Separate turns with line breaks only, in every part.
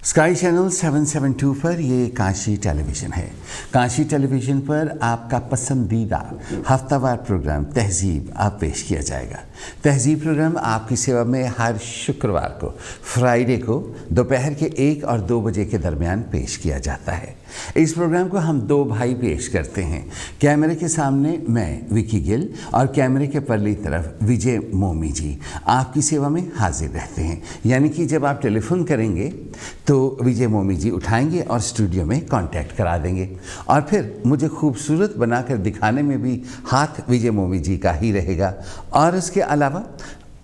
Sky channel 772 पर ये Kashi television है। काशी टेलीविज़न पर आपका पसंदीदा हफ्तावार प्रोग्राम तहज़ीब आप पेश किया जाएगा। तहज़ीब प्रोग्राम आपकी सेवा में हर शुक्रवार को फ्राइडे को दोपहर के 1 और 2 बजे के दरमियान पेश किया जाता है। इस प्रोग्राम को हम 2 भाई पेश करते हैं। कैमरे के सामने मैं विकी गिल और कैमरे के परली तरफ विजय मोमी जी आपकी सेवा में हाजिर रहते हैं। यानी कि जब आप टेलीफोन करेंगे तो विजय मोमी जी उठाएंगे और स्टूडियो में कांटेक्ट करा देंगे और फिर मुझे खूबसूरत बनाकर दिखाने में भी हाथ विजय मोमी जी का ही रहेगा। और उसके अलावा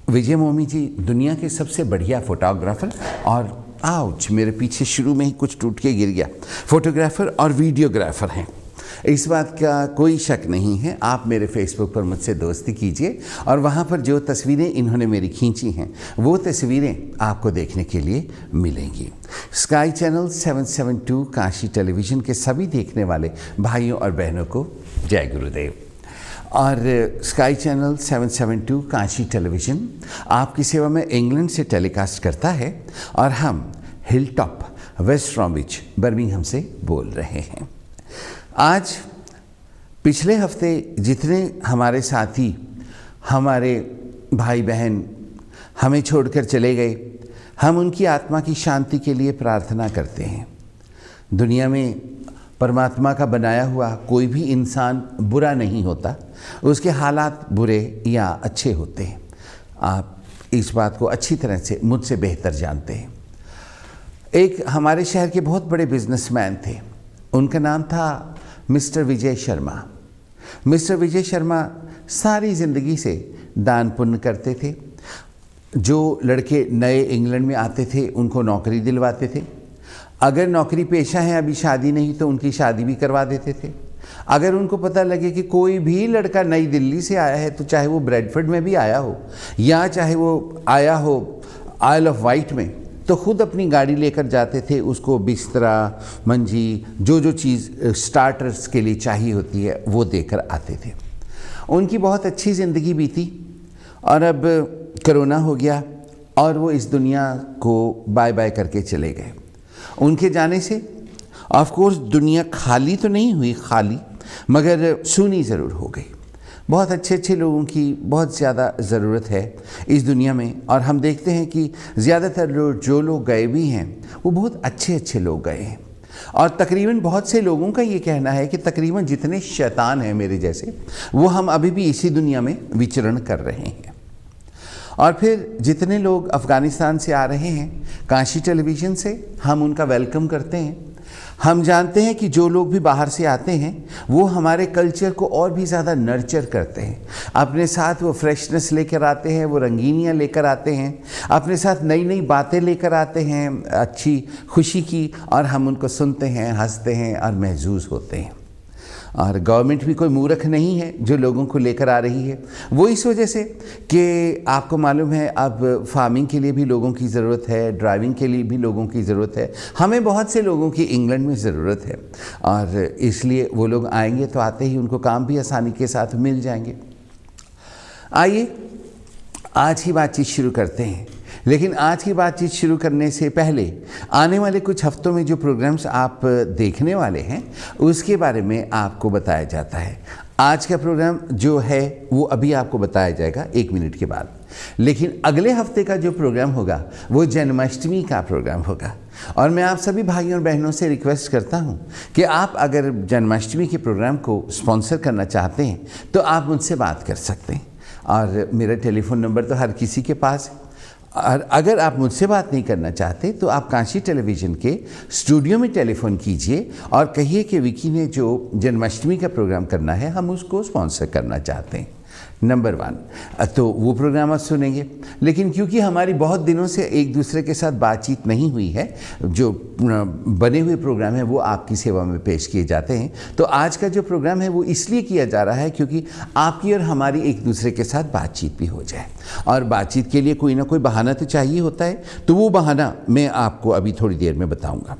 विजय मोमी जी दुनिया के सबसे बढ़िया फोटोग्राफर और आउच मेरे पीछे शुरू में ही कुछ टूट के गिर गया फोटोग्राफर और वीडियोग्राफर हैं। इस बात का कोई शक नहीं है। आप मेरे फेसबुक पर मुझसे दोस्ती कीजिए और वहाँ पर जो तस्वीरें इन्होंने मेरी खींची हैं वो तस्वीरें आपको देखने के लिए मिलेंगी। स्काई चैनल 772 काशी टेलीविज़न के सभी देखने वाले भाइयों और बहनों को जय गुरुदेव। और स्काई चैनल 772 काशी टेलीविज़न आपकी सेवा में इंग्लैंड से टेलीकास्ट करता है और हम Hill Top West Bromwich Birmingham से बोल रहे हैं। आज पिछले हफ्ते जितने हमारे साथी हमारे भाई बहन हमें छोड़कर चले गए, हम उनकी आत्मा की शांति के लिए प्रार्थना करते हैं। दुनिया में परमात्मा का बनाया हुआ कोई भी इंसान बुरा नहीं होता, उसके हालात बुरे या अच्छे होते हैं। आप इस बात को अच्छी तरह से मुझसे बेहतर जानते हैं। एक हमारे शहर के बहुत बड़े बिजनेसमैन थे, उनका नाम था मिस्टर विजय शर्मा। मिस्टर विजय शर्मा सारी ज़िंदगी से दान पुण्य करते थे। जो लड़के नए इंग्लैंड में आते थे उनको नौकरी दिलवाते थे। अगर नौकरी पेशा है, अभी शादी नहीं, तो उनकी शादी भी करवा देते थे। अगर उनको पता लगे कि कोई भी लड़का नई दिल्ली से आया है, तो चाहे वो ब्रेडफर्ड में भी आया हो या चाहे वो आया हो आइल ऑफ वाइट में, तो खुद अपनी गाड़ी लेकर जाते थे। उसको बिस्तरा, मंजी, जो चीज़ स्टार्टर्स के लिए चाहिए होती है वो देकर आते थे। उनकी बहुत अच्छी ज़िंदगी बीती और अब कोरोना हो गया और वो इस दुनिया को बाय बाय करके चले गए। उनके जाने से ऑफ कोर्स दुनिया खाली तो नहीं हुई, खाली मगर सूनी ज़रूर हो गई। बहुत अच्छे अच्छे लोगों की बहुत ज़्यादा ज़रूरत है इस दुनिया में और हम देखते हैं कि ज़्यादातर लोग जो लोग गए भी हैं वो बहुत अच्छे अच्छे लोग गए हैं। और तकरीबन बहुत से लोगों का ये कहना है कि तकरीबन जितने शैतान हैं मेरे जैसे, वो हम अभी भी इसी दुनिया में विचरण कर रहे हैं। और फिर जितने लोग अफ़गानिस्तान से आ रहे हैं, काशी टेलीविज़न से हम उनका वेलकम करते हैं। हम जानते हैं कि जो लोग भी बाहर से आते हैं वो हमारे कल्चर को और भी ज़्यादा नर्चर करते हैं। अपने साथ वो फ्रेशनेस लेकर आते हैं, वो रंगीनियाँ लेकर आते हैं, अपने साथ नई नई बातें लेकर आते हैं, अच्छी खुशी की, और हम उनको सुनते हैं, हंसते हैं और महजूज होते हैं। और गवर्नमेंट भी कोई मूर्ख नहीं है जो लोगों को लेकर आ रही है। वो इस वजह से कि आपको मालूम है अब फार्मिंग के लिए भी लोगों की ज़रूरत है, ड्राइविंग के लिए भी लोगों की ज़रूरत है। हमें बहुत से लोगों की इंग्लैंड में ज़रूरत है और इसलिए वो लोग आएंगे तो आते ही उनको काम भी आसानी के साथ मिल जाएंगे। आइए आज की बातचीत शुरू करते हैं। लेकिन आज की बातचीत शुरू करने से पहले आने वाले कुछ हफ्तों में जो प्रोग्राम्स आप देखने वाले हैं उसके बारे में आपको बताया जाता है। आज का प्रोग्राम जो है वो अभी आपको बताया जाएगा 1 मिनट के बाद। लेकिन अगले हफ्ते का जो प्रोग्राम होगा वो जन्माष्टमी का प्रोग्राम होगा। और मैं आप सभी भाइयों और बहनों से रिक्वेस्ट करता हूं कि आप अगर जन्माष्टमी के प्रोग्राम को स्पॉन्सर करना चाहते हैं तो आप मुझसे बात कर सकते हैं। और मेरा टेलीफोन नंबर तो हर किसी के पास है। और अगर आप मुझसे बात नहीं करना चाहते तो आप काशी टेलीविज़न के स्टूडियो में टेलीफोन कीजिए और कहिए कि विकी ने जो जन्माष्टमी का प्रोग्राम करना है हम उसको स्पॉन्सर करना चाहते हैं। नंबर 1 तो वो प्रोग्राम आप सुनेंगे। लेकिन क्योंकि हमारी बहुत दिनों से एक दूसरे के साथ बातचीत नहीं हुई है, जो बने हुए प्रोग्राम हैं वो आपकी सेवा में पेश किए जाते हैं। तो आज का जो प्रोग्राम है वो इसलिए किया जा रहा है क्योंकि आपकी और हमारी एक दूसरे के साथ बातचीत भी हो जाए। और बातचीत के लिए कोई ना कोई बहाना तो चाहिए होता है, तो वो बहाना मैं आपको अभी थोड़ी देर में बताऊँगा।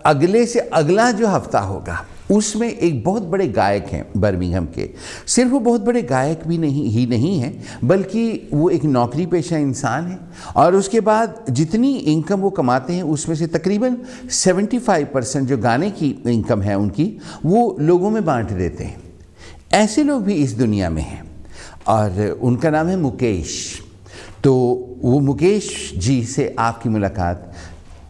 अगले से अगला जो हफ्ता होगा उसमें एक बहुत बड़े गायक हैं बर्मिंघम के। सिर्फ वो बहुत बड़े गायक भी नहीं हैं, बल्कि वो एक नौकरी पेशा इंसान है, और उसके बाद जितनी इनकम वो कमाते हैं उसमें से तकरीबन 75% जो गाने की इनकम है उनकी, वो लोगों में बांट देते हैं। ऐसे लोग भी इस दुनिया में हैं, और उनका नाम है मुकेश। तो वो मुकेश जी से आपकी मुलाकात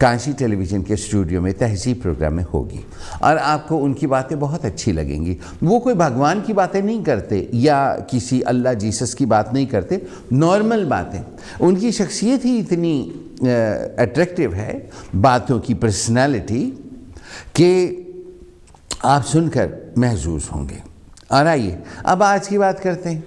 काशी टेलीविज़न के स्टूडियो में तहज़ीब प्रोग्राम में होगी, और आपको उनकी बातें बहुत अच्छी लगेंगी। वो कोई भगवान की बातें नहीं करते या किसी अल्लाह जीसस की बात नहीं करते, नॉर्मल बातें। उनकी शख्सियत ही इतनी अट्रैक्टिव है, बातों की पर्सनालिटी, कि आप सुनकर महसूस होंगे। और आइए अब आज की बात करते हैं।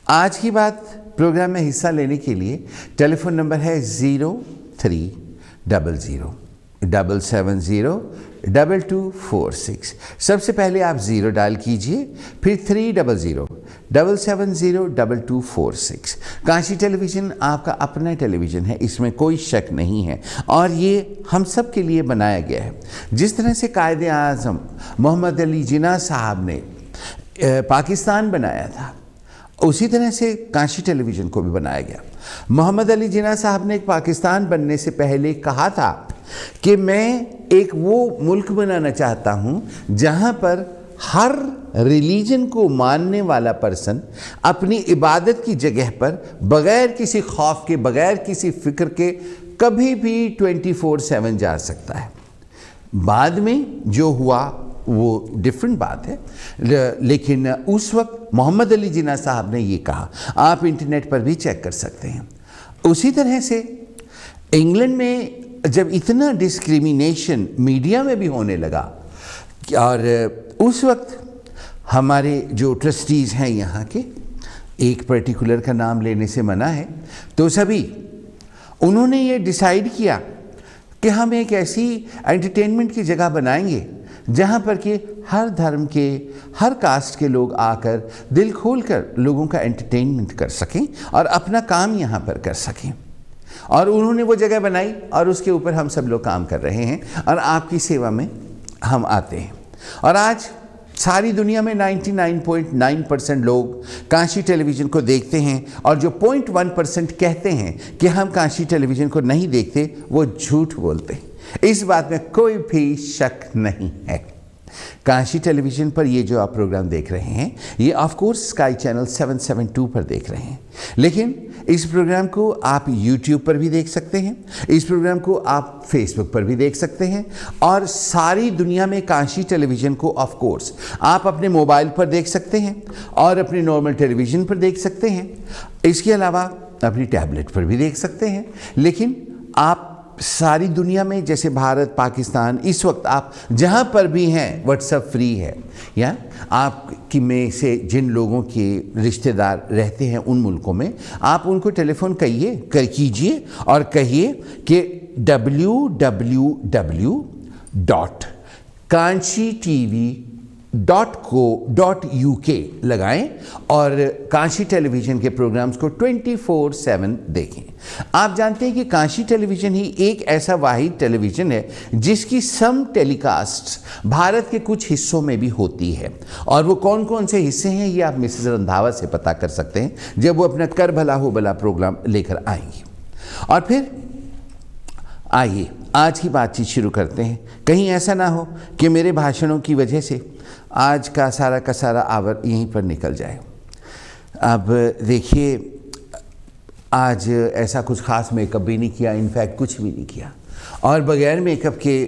आज की बात प्रोग्राम में हिस्सा लेने के लिए टेलीफोन नंबर है 0300-770-2246। सबसे पहले आप 0 डायल कीजिए, फिर 300-770-2246। काशी टेलीविज़न आपका अपना टेलीविज़न है, इसमें कोई शक नहीं है, और ये हम सब के लिए बनाया गया है। जिस तरह से कायदे आज़म मोहम्मद अली जिन्ना साहब ने पाकिस्तान बनाया था, उसी तरह से काशी टेलीविज़न को भी बनाया गया। मोहम्मद अली जिन्ना साहब ने पाकिस्तान बनने से पहले कहा था कि मैं एक वो मुल्क बनाना चाहता हूँ जहाँ पर हर रिलीजन को मानने वाला पर्सन अपनी इबादत की जगह पर बग़ैर किसी खौफ के, बग़ैर किसी फ़िक्र के कभी भी 24/7 जा सकता है। बाद में जो हुआ वो डिफरेंट बात है, लेकिन उस वक्त मोहम्मद अली जिन्ना साहब ने ये कहा। आप इंटरनेट पर भी चेक कर सकते हैं। उसी तरह से इंग्लैंड में जब इतना डिस्क्रिमिनेशन मीडिया में भी होने लगा, और उस वक्त हमारे जो ट्रस्टीज़ हैं यहाँ के, एक पर्टिकुलर का नाम लेने से मना है, तो सभी उन्होंने ये डिसाइड किया कि हम एक ऐसी एंटरटेनमेंट की जगह बनाएंगे जहाँ पर कि हर धर्म के, हर कास्ट के लोग आकर दिल खोल कर लोगों का एंटरटेनमेंट कर सकें और अपना काम यहाँ पर कर सकें। और उन्होंने वो जगह बनाई, और उसके ऊपर हम सब लोग काम कर रहे हैं, और आपकी सेवा में हम आते हैं। और आज सारी दुनिया में 99.9% लोग काशी टेलीविज़न को देखते हैं, और जो 0.1% कहते हैं कि हम काशी टेलीविज़न को नहीं देखते, वो झूठ बोलते हैं। इस बात में कोई भी शक नहीं है। काशी टेलीविज़न पर ये जो आप प्रोग्राम देख रहे हैं, ये ऑफ कोर्स स्काई चैनल 772 पर देख रहे हैं, लेकिन इस प्रोग्राम को आप YouTube पर भी देख सकते हैं, इस प्रोग्राम को आप Facebook पर भी देख सकते हैं, और सारी दुनिया में काशी टेलीविज़न को ऑफ कोर्स आप अपने मोबाइल पर देख सकते हैं और अपने नॉर्मल टेलीविज़न पर देख सकते हैं। इसके अलावा अपनी टैबलेट पर भी देख सकते हैं। लेकिन आप सारी दुनिया में, जैसे भारत, पाकिस्तान, इस वक्त आप जहाँ पर भी हैं व्हाट्सएप फ्री है, या आपकी में से जिन लोगों के रिश्तेदार रहते हैं उन मुल्कों में, आप उनको टेलीफोन कीजिए और कहिए कि www.kanchitv.co.uk लगाएं और काशी टेलीविज़न के प्रोग्राम्स को 24/7 देखें। आप जानते हैं कि काशी टेलीविज़न ही एक ऐसा वाहिद टेलीविज़न है जिसकी सम टेलीकास्ट भारत के कुछ हिस्सों में भी होती है, और वो कौन कौन से हिस्से हैं ये आप मिसेस रंधावा से पता कर सकते हैं जब वो अपना कर भला हो भला प्रोग्राम लेकर आएंगी। और फिर आइए आज की बातचीत शुरू करते हैं। कहीं ऐसा ना हो कि मेरे भाषणों की वजह से आज का सारा आवर यहीं पर निकल जाए। अब देखिए, आज ऐसा कुछ ख़ास मेकअप भी नहीं किया, इनफैक्ट कुछ भी नहीं किया, और बग़ैर मेकअप के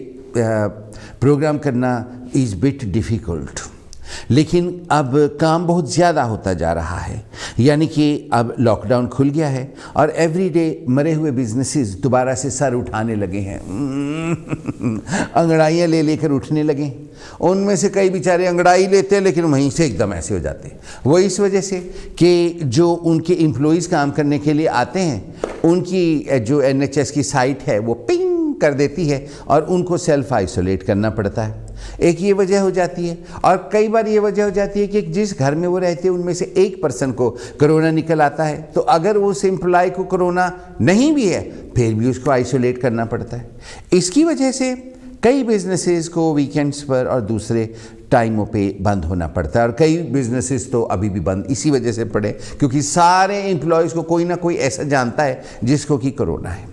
प्रोग्राम करना इज़ बिट डिफ़िकल्ट। लेकिन अब काम बहुत ज़्यादा होता जा रहा है, यानी कि अब लॉकडाउन खुल गया है और एवरीडे मरे हुए बिजनेसेस दोबारा से सर उठाने लगे हैं, अंगड़ाइयाँ ले लेकर उठने लगे। उनमें से कई बेचारे अंगड़ाई लेते हैं लेकिन वहीं से एकदम ऐसे हो जाते हैं। वो इस वजह से कि जो उनके एम्प्लॉइज़ काम करने के लिए आते हैं, उनकी जो NHS की साइट है वो पिंग कर देती है और उनको सेल्फ आइसोलेट करना पड़ता है। एक ये वजह हो जाती है, और कई बार ये वजह हो जाती है कि जिस घर में वो रहते हैं उनमें से एक पर्सन को कोरोना निकल आता है, तो अगर उस एम्प्लॉय को कोरोना नहीं भी है फिर भी उसको आइसोलेट करना पड़ता है। इसकी वजह से कई बिजनेसेस को वीकेंड्स पर और दूसरे टाइमों पे बंद होना पड़ता है, और कई बिजनेसेस तो अभी भी बंद इसी वजह से पड़े क्योंकि सारे एम्प्लॉयज़ को कोई ना कोई ऐसा जानता है जिसको कि कोरोना है।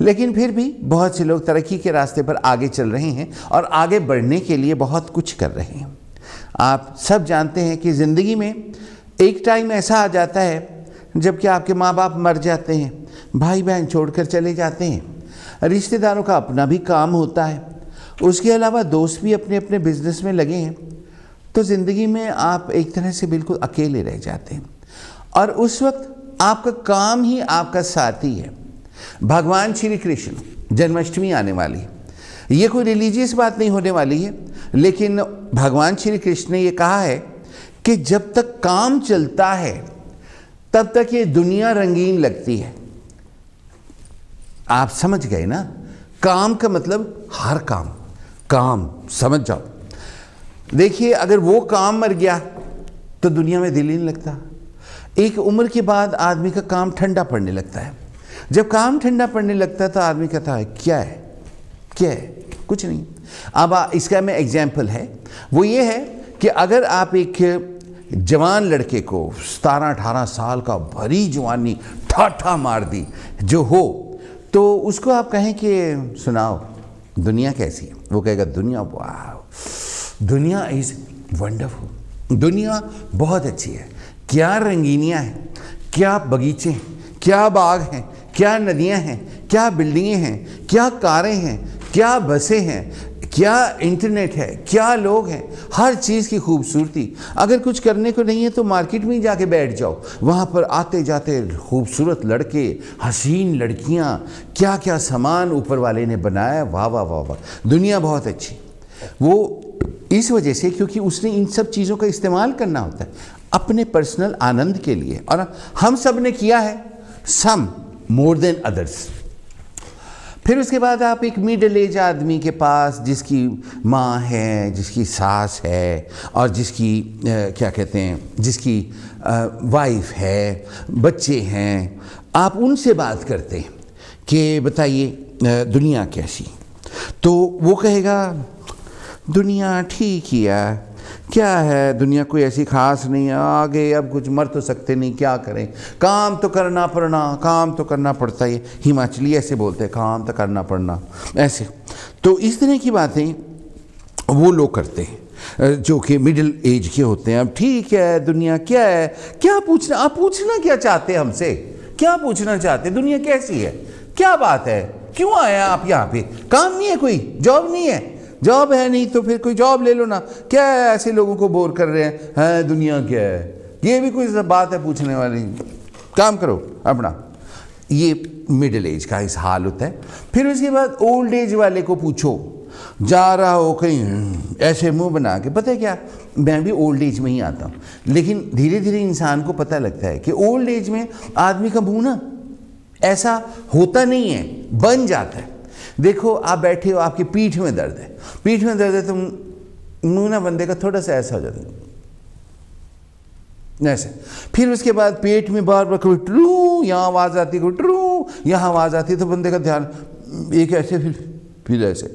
लेकिन फिर भी बहुत से लोग तरक्की के रास्ते पर आगे चल रहे हैं और आगे बढ़ने के लिए बहुत कुछ कर रहे हैं। आप सब जानते हैं कि ज़िंदगी में एक टाइम ऐसा आ जाता है जबकि आपके माँ बाप मर जाते हैं, भाई बहन छोड़कर चले जाते हैं, रिश्तेदारों का अपना भी काम होता है, उसके अलावा दोस्त भी अपने अपने बिजनेस में लगे हैं, तो ज़िंदगी में आप एक तरह से बिल्कुल अकेले रह जाते हैं। और उस वक्त आपका काम ही आपका साथी है। भगवान श्री कृष्ण जन्माष्टमी आने वाली है, ये कोई रिलीजियस बात नहीं होने वाली है, लेकिन भगवान श्री कृष्ण ने ये कहा है कि जब तक काम चलता है तब तक ये दुनिया रंगीन लगती है। आप समझ गए ना, काम का मतलब हर काम, काम समझ जाओ। देखिए अगर वो काम मर गया तो दुनिया में दिल ही नहीं लगता। एक उम्र के बाद आदमी का काम ठंडा पड़ने लगता है। जब काम ठंडा पड़ने लगता है तो आदमी कहता है क्या है, क्या है, कुछ नहीं। अब इसका मैं एग्जाम्पल है, वो ये है कि अगर आप एक जवान लड़के को 17-18 साल का भरी जवानी ठाठा मार दी जो हो, तो उसको आप कहें कि सुनाओ दुनिया कैसी है, वो कहेगा दुनिया वाह, दुनिया इज़ वंडरफुल, दुनिया बहुत अच्छी है, क्या रंगीनियाँ हैं, क्या बगीचे हैं, क्या बाग हैं, क्या नदियाँ हैं, क्या बिल्डिंगें हैं, क्या कारें हैं, क्या बसें हैं, क्या इंटरनेट है, क्या लोग हैं, हर चीज़ की खूबसूरती। अगर कुछ करने को नहीं है तो मार्केट में ही जाके बैठ जाओ, वहाँ पर आते जाते खूबसूरत लड़के, हसीन लड़कियाँ, क्या क्या सामान ऊपर वाले ने बनाया, वाह वाह वाह वाह, दुनिया बहुत अच्छी। वो इस वजह से क्योंकि उसने इन सब चीज़ों का इस्तेमाल करना होता है अपने पर्सनल आनंद के लिए, और हम सब ने किया है, सम मोर देन अदर्स। फिर उसके बाद आप एक मिडिल एज आदमी के पास जिसकी माँ है, जिसकी सास है, और जिसकी क्या कहते हैं, जिसकी वाइफ है, बच्चे हैं, आप उनसे बात करते हैं कि बताइए दुनिया कैसी, तो वो कहेगा दुनिया ठीक ही है, क्या है दुनिया कोई ऐसी खास नहीं है, आगे अब कुछ मर तो सकते नहीं, क्या करें, काम तो करना पड़ना, काम तो करना पड़ता है। हिमाचली ऐसे बोलते हैं, काम तो करना पड़ना, ऐसे। तो इस तरह की बातें वो लोग करते हैं जो कि मिडिल एज के होते हैं। अब ठीक है दुनिया क्या है, क्या पूछना, आप पूछना क्या चाहते हैं हमसे, क्या पूछना चाहते हैं, दुनिया कैसी है, क्या बात है, क्यों आए आप यहाँ पे, काम नहीं है, कोई जॉब नहीं है, जॉब है नहीं तो फिर कोई जॉब ले लो ना, क्या है ऐसे लोगों को बोर कर रहे हैं, दुनिया क्या है, ये भी कोई बात है पूछने वाली, काम करो अपना। ये मिडिल एज का इस हाल होता है। फिर उसके बाद ओल्ड एज वाले को पूछो, जा रहा हो कहीं ऐसे मुंह बना के, पता है क्या, मैं भी ओल्ड एज में ही आता हूँ, लेकिन धीरे धीरे इंसान को पता लगता है कि ओल्ड एज में आदमी का मुंह ना ऐसा होता नहीं है, बन जाता है। देखो आप बैठे हो, आपकी पीठ में दर्द है, पीठ में दर्द है, तो मुंह ना बंदे का थोड़ा सा ऐसा हो जाता है ऐसे। फिर उसके बाद पेट में बार बार कोई ट्रू यहाँ आवाज़ आती है, कोई ट्रू यहाँ आवाज़ आती है, तो बंदे का ध्यान एक ऐसे फिर ऐसे।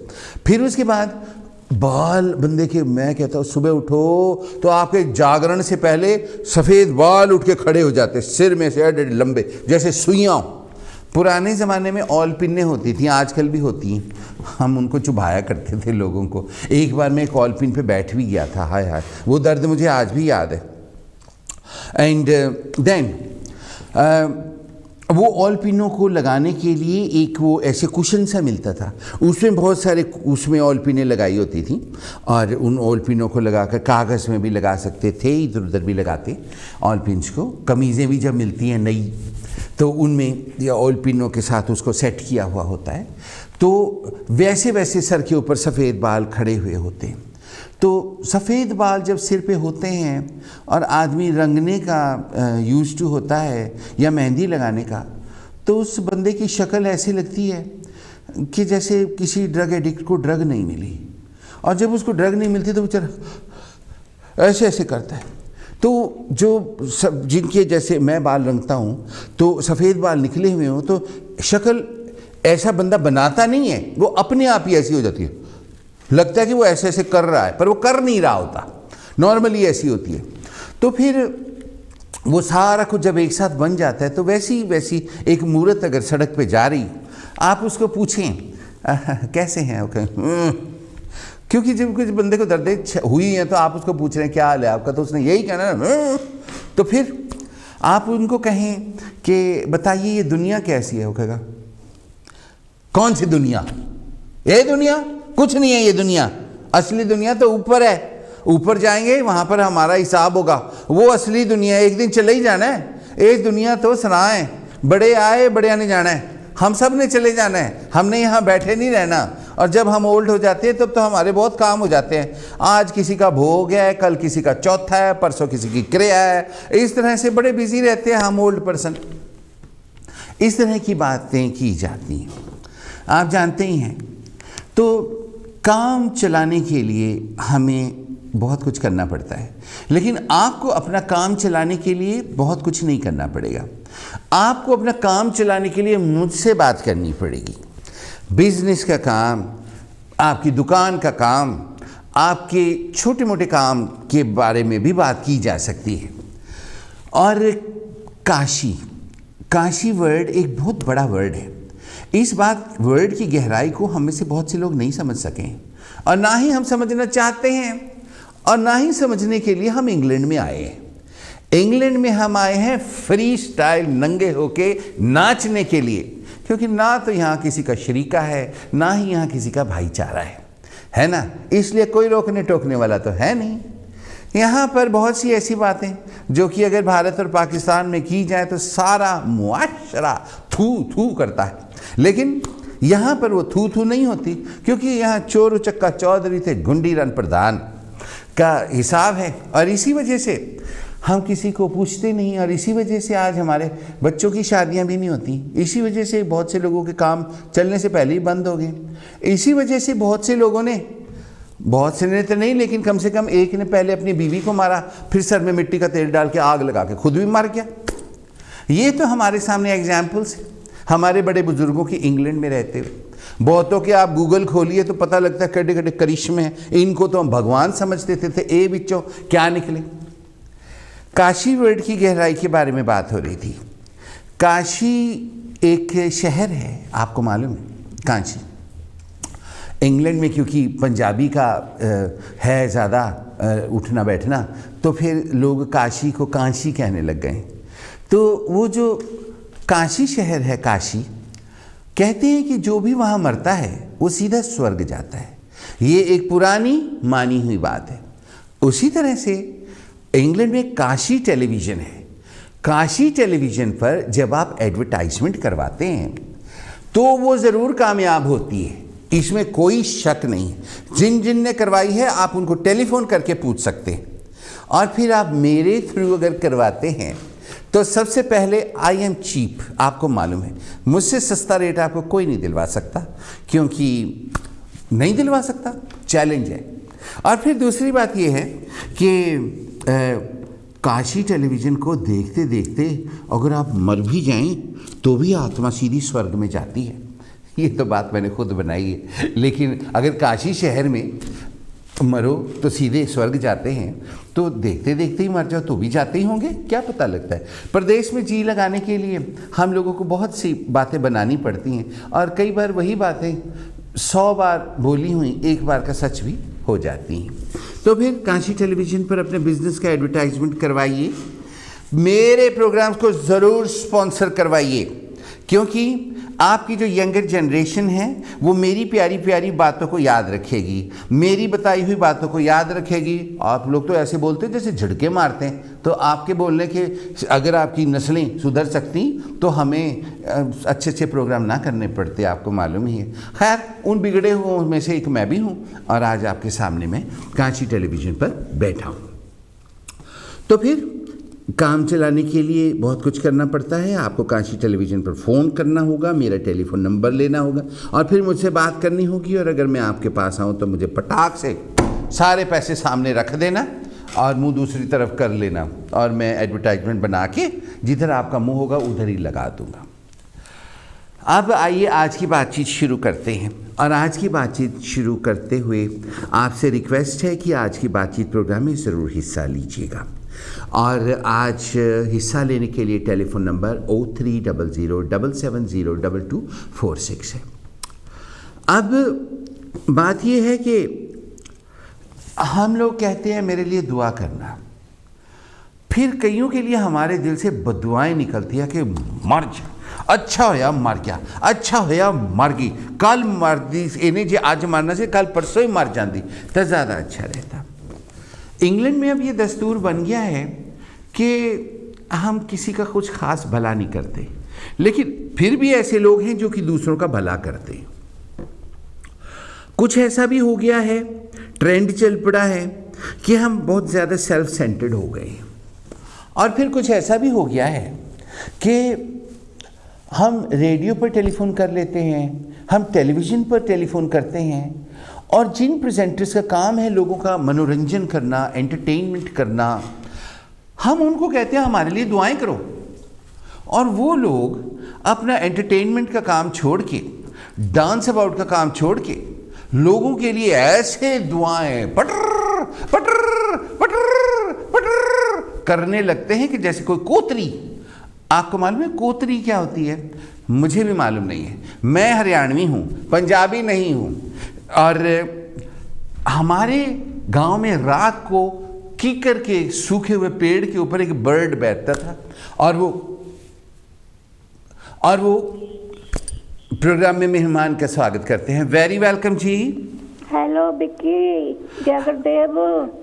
फिर उसके बाद बाल बंदे के, मैं कहता हूँ सुबह उठो तो आपके जागरण से पहले सफ़ेद बाल उठ के खड़े हो जाते सिर में से, लंबे जैसे सुइयाँ। पुराने ज़माने में ऑल पिन्ने होती थी, आजकल भी होती हैं, हम उनको चुभाया करते थे लोगों को। एक बार मैं एक ऑल पिन पे बैठ भी गया था, हाय हाय, वो दर्द मुझे आज भी याद है। एंड देन वो ऑल पिनों को लगाने के लिए एक वो ऐसे कुशन सा मिलता था, उसमें बहुत सारे उसमें ऑल पिनें लगाई होती थी, और उन ऑल पिनों को लगाकर कागज़ में भी लगा सकते थे, इधर उधर भी लगाते ऑल पिन्स को। कमीज़ें भी जब मिलती हैं नई तो उनमें या ऑल पिनों के साथ उसको सेट किया हुआ होता है, तो वैसे वैसे सर के ऊपर सफ़ेद बाल खड़े हुए होते हैं। तो सफ़ेद बाल जब सिर पे होते हैं और आदमी रंगने का यूज टू होता है या मेहंदी लगाने का, तो उस बंदे की शक्ल ऐसी लगती है कि जैसे किसी ड्रग एडिक्ट को ड्रग नहीं मिली, और जब उसको ड्रग नहीं मिलती तो बेचारा ऐसे ऐसे करता है। तो जो सब जिनके जैसे मैं बाल रंगता हूँ तो सफ़ेद बाल निकले हुए हों तो शक्ल ऐसा बंदा बनाता नहीं है, वो अपने आप ही ऐसी हो जाती है, लगता है कि वो ऐसे ऐसे कर रहा है, पर वो कर नहीं रहा होता, नॉर्मली ऐसी होती है। तो फिर वो सारा कुछ जब एक साथ बन जाता है तो वैसी वैसी एक मूर्त अगर सड़क पे जा रही, आप उसको पूछें कैसे हैं, ओके, क्योंकि जब कुछ बंदे को दर्द हुई है तो आप उसको पूछ रहे हैं क्या हाल है आपका, तो उसने यही कहना है। तो फिर आप उनको कहें कि बताइए ये दुनिया कैसी है, वो कहेगा कौन सी दुनिया, ये दुनिया कुछ नहीं है, ये दुनिया असली दुनिया तो ऊपर है, ऊपर जाएंगे वहां पर हमारा हिसाब होगा, वो असली दुनिया एक दिन चले ही जाना है। एक दुनिया तो सराय, बड़े आए बड़े आने जाना है, हम सब ने चले जाना है, हमने यहाँ बैठे नहीं रहना। और जब हम ओल्ड हो जाते हैं तब तो हमारे बहुत काम हो जाते हैं, आज किसी का भोग है, कल किसी का चौथा है, परसों किसी की क्रिया है, इस तरह से बड़े बिजी रहते हैं हम ओल्ड पर्सन। इस तरह की बातें की जाती हैं, आप जानते ही हैं। तो काम चलाने के लिए हमें बहुत कुछ करना पड़ता है, लेकिन आपको अपना काम चलाने के लिए बहुत कुछ नहीं करना पड़ेगा। आपको अपना काम चलाने के लिए मुझसे बात करनी पड़ेगी। बिजनेस का काम, आपकी दुकान का काम, आपके छोटे मोटे काम के बारे में भी बात की जा सकती है। और काशी, काशी वर्ड एक बहुत बड़ा वर्ड है। इस बात वर्ड की गहराई को हम में से बहुत से लोग नहीं समझ सके, और ना ही हम समझना चाहते हैं, और ना ही समझने के लिए हम इंग्लैंड में आए हैं। इंग्लैंड में हम आए हैं फ्री स्टाइल नंगे होके नाचने के लिए, क्योंकि ना तो यहाँ किसी का शरीका है, ना ही यहाँ किसी का भाईचारा है ना। इसलिए कोई रोकने टोकने वाला तो है नहीं। यहाँ पर बहुत सी ऐसी बातें जो कि अगर भारत और पाकिस्तान में की जाए तो सारा मुआशरा थू थू करता है, लेकिन यहाँ पर वो थू थू नहीं होती, क्योंकि यहाँ चोर उचक्का चौधरी थे गुंडी रन प्रधान का हिसाब है। और इसी वजह से हम किसी को पूछते नहीं, और इसी वजह से आज हमारे बच्चों की शादियां भी नहीं होती। इसी वजह से बहुत से लोगों के काम चलने से पहले ही बंद हो गए। इसी वजह से बहुत से लोगों ने, बहुत से ने तो नहीं, लेकिन कम से कम एक ने पहले अपनी बीवी को मारा, फिर सर में मिट्टी का तेल डाल के आग लगा के खुद भी मर गया। ये तो हमारे सामने एग्जाम्पल्स हमारे बड़े बुजुर्गों की इंग्लैंड में रहते हुए। बहुतों के आप गूगल खोलिए तो पता लगता है कड़े कड़े करिश्मे हैं, इनको तो हम भगवान समझते थे, ए बिच्चों क्या निकले। काशी वर्ड की गहराई के बारे में बात हो रही थी। काशी एक शहर है, आपको मालूम है काशी। इंग्लैंड में क्योंकि पंजाबी का है ज़्यादा उठना बैठना, तो फिर लोग काशी को काशी कहने लग गए। तो वो जो काशी शहर है, काशी, कहते हैं कि जो भी वहाँ मरता है वो सीधा स्वर्ग जाता है। ये एक पुरानी मानी हुई बात है। उसी तरह से इंग्लैंड में काशी टेलीविज़न है। काशी टेलीविज़न पर जब आप एडवर्टाइजमेंट करवाते हैं तो वो ज़रूर कामयाब होती है, इसमें कोई शक नहीं। जिन जिन ने करवाई है आप उनको टेलीफोन करके पूछ सकते हैं। और फिर आप मेरे थ्रू अगर करवाते हैं तो सबसे पहले आई एम चीप, आपको मालूम है मुझसे सस्ता रेट आपको कोई नहीं दिलवा सकता, क्योंकि नहीं दिलवा सकता, चैलेंज है। और फिर दूसरी बात यह है कि काशी टेलीविज़न को देखते देखते अगर आप मर भी जाएं तो भी आत्मा सीधी स्वर्ग में जाती है। ये तो बात मैंने खुद बनाई है, लेकिन अगर काशी शहर में मरो तो सीधे स्वर्ग जाते हैं, तो देखते देखते ही मर जाओ तो भी जाते ही होंगे, क्या पता लगता है। प्रदेश में जी लगाने के लिए हम लोगों को बहुत सी बातें बनानी पड़ती हैं, और कई बार वही बातें 100 बार बोली हुई एक बार का सच भी हो जाती हैं। तो फिर काशी टेलीविज़न पर अपने बिजनेस का एडवर्टाइजमेंट करवाइए, मेरे प्रोग्राम्स को ज़रूर स्पॉन्सर करवाइए, क्योंकि आपकी जो यंगर जनरेशन है वो मेरी प्यारी प्यारी बातों को याद रखेगी, मेरी बताई हुई बातों को याद रखेगी। आप लोग तो ऐसे बोलते हैं जैसे झटके मारते हैं, तो आपके बोलने के अगर आपकी नस्लें सुधर सकती तो हमें अच्छे अच्छे प्रोग्राम ना करने पड़ते, आपको मालूम ही है। खैर, उन बिगड़े हुओं में से एक मैं भी हूँ, और आज आपके सामने मैं काशी टेलीविज़न पर बैठा हूँ। तो फिर काम चलाने के लिए बहुत कुछ करना पड़ता है। आपको काशी टेलीविज़न पर फ़ोन करना होगा, मेरा टेलीफोन नंबर लेना होगा, और फिर मुझसे बात करनी होगी। और अगर मैं आपके पास आऊँ तो मुझे पटाख से सारे पैसे सामने रख देना और मुंह दूसरी तरफ कर लेना, और मैं एडवर्टाइजमेंट बना के जिधर आपका मुंह होगा उधर ही लगा दूंगा। अब आइए आज की बातचीत शुरू करते हैं। और आज की बातचीत शुरू करते हुए आपसे रिक्वेस्ट है कि आज की बातचीत प्रोग्राम में ज़रूर हिस्सा लीजिएगा। और आज हिस्सा लेने के लिए टेलीफोन नंबर 0300770246 है। अब बात यह है कि हम लोग कहते हैं मेरे लिए दुआ करना, फिर कईयों के लिए हमारे दिल से बदुआएं निकलती हैं कि मर जा, अच्छा होया मर गया, अच्छा होया मर गई, कल मर दी इन्हें जे आज मरना से कल परसों ही मर जाती तो ज़्यादा अच्छा रहता। इंग्लैंड में अब ये दस्तूर बन गया है कि हम किसी का कुछ खास भला नहीं करते, लेकिन फिर भी ऐसे लोग हैं जो कि दूसरों का भला करते हैं। कुछ ऐसा भी हो गया है, ट्रेंड चल पड़ा है कि हम बहुत ज़्यादा सेल्फ सेंटर्ड हो गए। और फिर कुछ ऐसा भी हो गया है कि हम रेडियो पर टेलीफोन कर लेते हैं, हम टेलीविज़न पर टेलीफोन करते हैं, और जिन प्रेजेंटर्स का काम है लोगों का मनोरंजन करना, एंटरटेनमेंट करना, हम उनको कहते हैं हमारे लिए दुआएं करो। और वो लोग अपना एंटरटेनमेंट का काम छोड़ के, डांस अबाउट का काम छोड़ के लोगों के लिए ऐसे दुआएं पटर पटर पटर पटर करने लगते हैं कि जैसे कोई कोतरी। आपको मालूम है कोतरी क्या होती है? मुझे भी मालूम नहीं है, मैं हरियाणवी हूँ, पंजाबी नहीं हूँ। और हमारे गांव में रात को कीकर के सूखे हुए पेड़ के ऊपर एक बर्ड बैठता था और वो प्रोग्राम में मेहमान का स्वागत करते हैं। वेरी वेलकम जी।
हेलो बिक्की, जय गुरुदेव।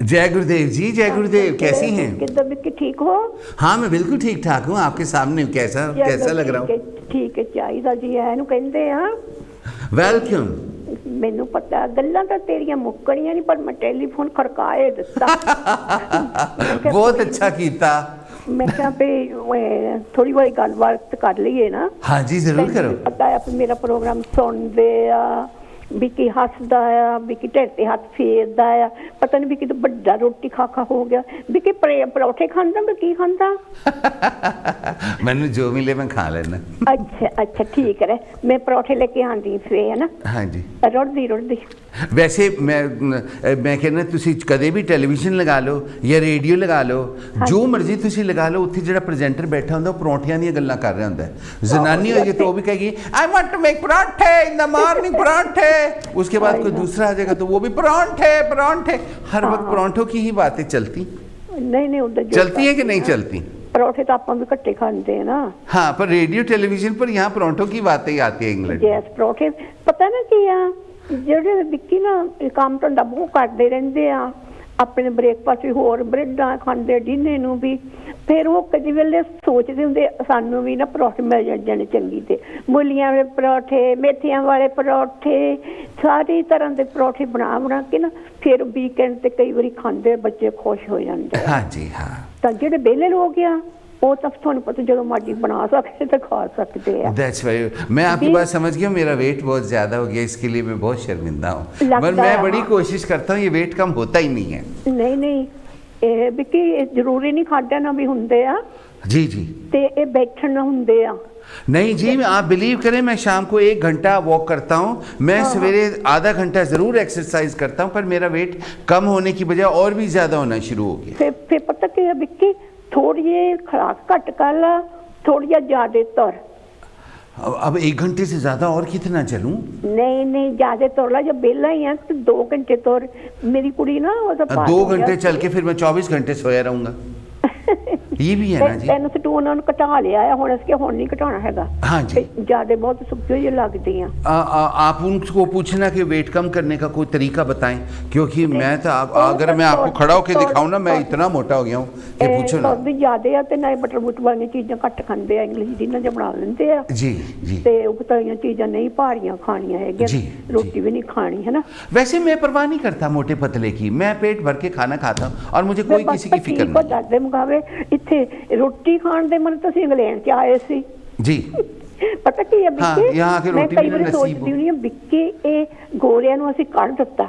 जय गुरुदेव जी, जय गुरुदेव। कैसी हैं?
कितना बिक्की, ठीक हो?
हाँ मैं बिल्कुल ठीक ठाक हूँ। आपके सामने कैसा लग रहा हूँ?
ठीक है, चाहिए जी है कहते हैं।
वेलकम।
मैनू पता गल्लां तां तेरियां मुक्कणियां नहीं, पर मैं टेलीफोन खड़काए दिता।
बहुत अच्छा कीता।
मैं क्या पे थोड़ी बड़ी गलबात कर लीए ना।
हाँ जी जरूर करो।
पता है मेरा प्रोग्राम सुनते आ, बिकी हसदा आ, बिकी ढिड ते हथ फेरदा आ, पता नहीं बिकी तो बड़ा रोटी खा हो गया। बिकी परोठे खांदा, बिकी खांदा?
मैंने जो मिले मैं खा लेना।
अच्छा अच्छा ठीक है, मैं परोठे लेके आंदी फिर है ना।
हाँ जी
रुड़दी।
वैसे मैं कहना तुसी कदे भी टेलीविजन लगा लो या रेडियो लगा लो, जो मर्जी तुसी लगा लो, उत्थे जिहड़ा प्रेजेंटर बैठा हुंदा वो परौंठियां दी गल्लां कर रहा हुंदा है। जनानी होगी तो वो भी कहेगी आई वांट टू मेक पराठे इन द मॉर्निंग, पराठे। उसके बाद कोई दूसरा आ जाएगा तो वो भी पराठे। हर वक्त पराठों की ही बातें चलती
नहीं उधर
चलती है कि नहीं चलती?
परोठे तो आप भी कट्टे खाते हैं ना।
हाँ पर रेडियो टेलीविजन पर यहाँ पराठों की बातें ही आती है इंग्लैंड।
यस परोठे पता ना कि ਜਿਹੜੇ ਵਿੱਕੀ ਨਾ ਕੰਮ ਧੰਦਾ ਬਹੁਤ ਕਰਦੇ ਰਹਿੰਦੇ ਆ, ਆਪਣੇ ਬ੍ਰੇਕਫਾਸਟ ਵੀ ਹੋਰ ਬ੍ਰੈਡਾਂ ਖਾਂਦੇ, ਡਿਨਰ ਨੂੰ ਵੀ। ਫਿਰ ਉਹ ਕਦੀ ਵੇਲੇ ਸੋਚਦੇ ਹੁੰਦੇ ਸਾਨੂੰ ਵੀ ਨਾ ਪਰੌਠੇ ਮਿਲ ਜਾਣੇ ਚੰਗੀ ਤੇ ਮੂਲੀਆਂ ਵਾਲੇ ਪਰੌਠੇ, ਮੇਥੀਆਂ ਵਾਲੇ ਪਰੌਠੇ, ਸਾਰੀ ਤਰ੍ਹਾਂ ਦੇ ਪਰੌਠੇ ਬਣਾ ਕੇ ਨਾ ਫਿਰ ਵੀਕਐਂਡ ਤੇ ਕਈ ਵਾਰੀ ਖਾਂਦੇ, ਬੱਚੇ ਖੁਸ਼ ਹੋ ਜਾਂਦੇ।
हाँ जी हाँ।
ਤਾਂ ਜਿਹੜੇ ਵਿਹਲੇ ਲੋਕ ਆ वो तो ਤੁਹਾਨੂੰ पता जो मर्जी बना सकते तो खा सकते हैं।
That's why मैं आपकी बात समझ गया। मेरा वेट बहुत ज़्यादा हो गया, इसके लिए मैं बहुत शर्मिंदा हूँ, पर मैं बड़ी कोशिश करता हूँ, ये वेट कम होता ही नहीं है। नहीं
बिक्की जरूरी नहीं खाद्या ना भी होंगे आ
जी
ते ये बैठन ना होंगे आ।
नहीं जी आप बिलीव करें, मैं शाम को 1 घंटा वॉक करता हूँ, मैं सवेरे आधा घंटा ज़रूर एक्सरसाइज करता हूँ, पर मेरा वेट कम होने की बजाय और भी ज़्यादा होना शुरू हो गया।
फिर पता क्या बिक्की, थोड़ी खुराक घट कर ला, थोड़ी ज्यादा तुर।
अब 1 घंटे से ज्यादा और कितना चलूं?
नहीं ज्यादा तुर ला, जब बेला ही है तो 2 घंटे तुर। मेरी कुड़ी ना
2 घंटे चल के फिर मैं 24 घंटे सोया रहूंगा। ये भी है ना जी।
तेन से तू उन्होंने घटा लिया है, हुण इसके हुण नहीं घटाना हैगा।
हाँ जी
ज्यादा बहुत सुबह ये लगती हैं।
आप उनको पूछना कि वेट कम करने का कोई तरीका बताएं, क्योंकि मैं तो अगर मैं आपको खड़ा होकर दिखाऊं ना, मैं इतना मोटा हो गया हूँ कि पूछो ना।
भी ज्यादा है ते ना बटर बुटर वाली चीज़ां घट खांदे आ, इंग्लिश डिनर जो बना लेंदे आ
जी
ते उबताईयां चीज़ां नहीं भारियां खानियां हैगियां, रोटी भी नहीं खानी है ना।
वैसे मैं परवाह नहीं करता मोटे पतले की, मैं पेट भर के खाना खाता हूँ और मुझे कोई किसी की फिक्र नहीं।
दर्दे मुकाबले इत्थे रोटी खाण दे मन तो इंग्लैंड च आए सी
जी।
पता की है बिक्की,
यहाँ के रोटी भी नसीब
सोचदी हुंदी हां बिक्की ए गोरियां नूं असीं कढ दित्ता,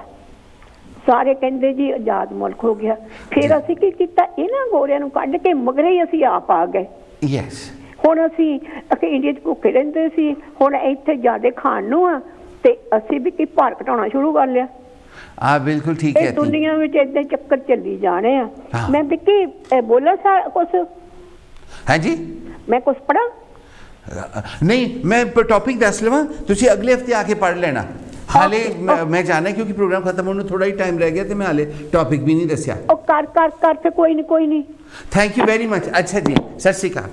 सारे कहंदे जी आजाद मुल्क हो गया। फिर असीं की कीता, इन्हां गोरियां नूं कढ के मगरे ही असीं आप आ गए।
यस
ਹੁਣ ਅਸੀਂ ਇੰਡੀਆ 'ਚ ਭੁੱਖੇ ਰਹਿੰਦੇ ਸੀ, ਹੁਣ ਇੱਥੇ ਜ਼ਿਆਦਾ ਖਾਣ ਨੂੰ ਆ ਤੇ ਅਸੀਂ ਵੀ ਕੀ ਭਾਰ ਘਟਾਉਣਾ ਸ਼ੁਰੂ ਕਰ ਲਿਆ।
आप बिल्कुल ठीक
ਇਹ
कहती हैं।
ਦੁਨੀਆ ਵਿੱਚ ਏਦਾਂ ਚੱਕਰ ਚੱਲੀ ਜਾਣੇ ਆ।
हाँ।
ਮੈਂ ਵਿੱਕੀ ਬੋਲਾਂ ਸਾਰਾ ਕੁਛ,
हाँ जी
ਮੈਂ ਕੁਛ ਪੜਾਂ?
नहीं मैं टॉपिक दस लवां, तुसी अगले हफ्ते आके पढ़ लेना। हाले मैं जाना है क्योंकि प्रोग्राम खत्म होने थोड़ा ही टाइम रह गया, तो मैं हाले टॉपिक भी नहीं दसिया।
ਉਹ ਕਰ ਫਿਰ कोई नहीं।
Thank you very much. अच्छा जी, सत श्री अकाल।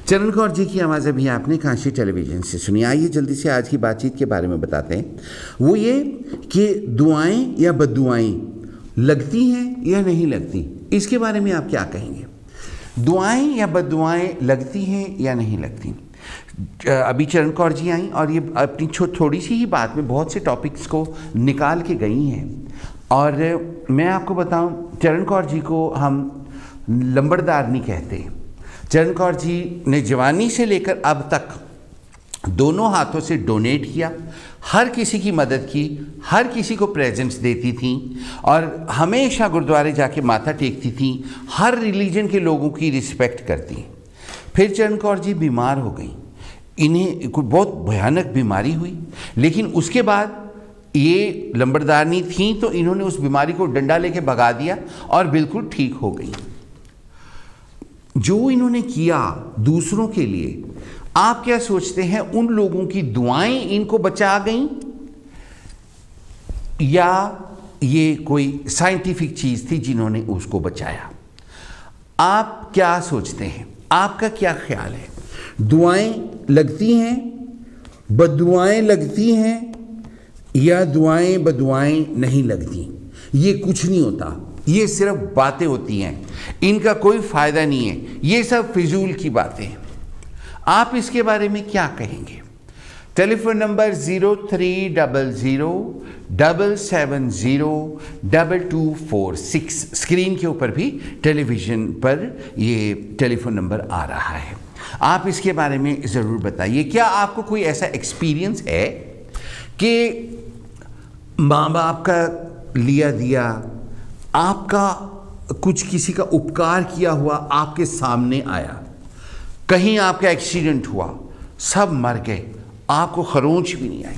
चरण कौर जी की आवाज़ अभी आपने काशी टेलीविज़न से सुनी। आइए जल्दी से आज की बातचीत के बारे में बताते हैं। वो ये कि दुआएं या बद्दुआएं लगती हैं या नहीं लगती, इसके बारे में आप क्या कहेंगे? दुआएं या बद्दुआएं लगती हैं या नहीं लगती? अभी चरण कौर जी आई और ये अपनी थोड़ी सी ही बात में बहुत से टॉपिक्स को निकाल के गई हैं। और मैं आपको बताऊं, चरण कौर जी को हम लंबड़दार नहीं कहते। चरण कौर जी ने जवानी से लेकर अब तक दोनों हाथों से डोनेट किया, हर किसी की मदद की, हर किसी को प्रेजेंट्स देती थी और हमेशा गुरुद्वारे जाके माथा टेकती थी, हर रिलीजन के लोगों की रिस्पेक्ट करती। फिर चरण कौर जी बीमार हो गई, इन्हें कोई बहुत भयानक बीमारी हुई, लेकिन उसके बाद ये लंबड़दारनी थी तो इन्होंने उस बीमारी को डंडा लेके भगा दिया और बिल्कुल ठीक हो गई। जो इन्होंने किया दूसरों के लिए, आप क्या सोचते हैं उन लोगों की दुआएं इनको बचा गईं या ये कोई साइंटिफिक चीज थी जिन्होंने उसको बचाया? आप क्या सोचते हैं, आपका क्या ख्याल है? दुआएं लगती हैं, बद्दुआएं लगती हैं या दुआएं बद्दुआएं नहीं लगती? ये कुछ नहीं होता, ये सिर्फ बातें होती हैं, इनका कोई फ़ायदा नहीं है, ये सब फिजूल की बातें हैं। आप इसके बारे में क्या कहेंगे? टेलीफोन नंबर 0300770246, स्क्रीन के ऊपर भी टेलीविज़न पर ये टेलीफोन नंबर आ रहा है। आप इसके बारे में ज़रूर बताइए। क्या आपको कोई ऐसा एक्सपीरियंस है कि माँ बाप का लिया दिया, आपका कुछ किसी का उपकार किया हुआ आपके सामने आया, कहीं आपका एक्सीडेंट हुआ, सब मर गए, आपको खरोंच भी नहीं आई,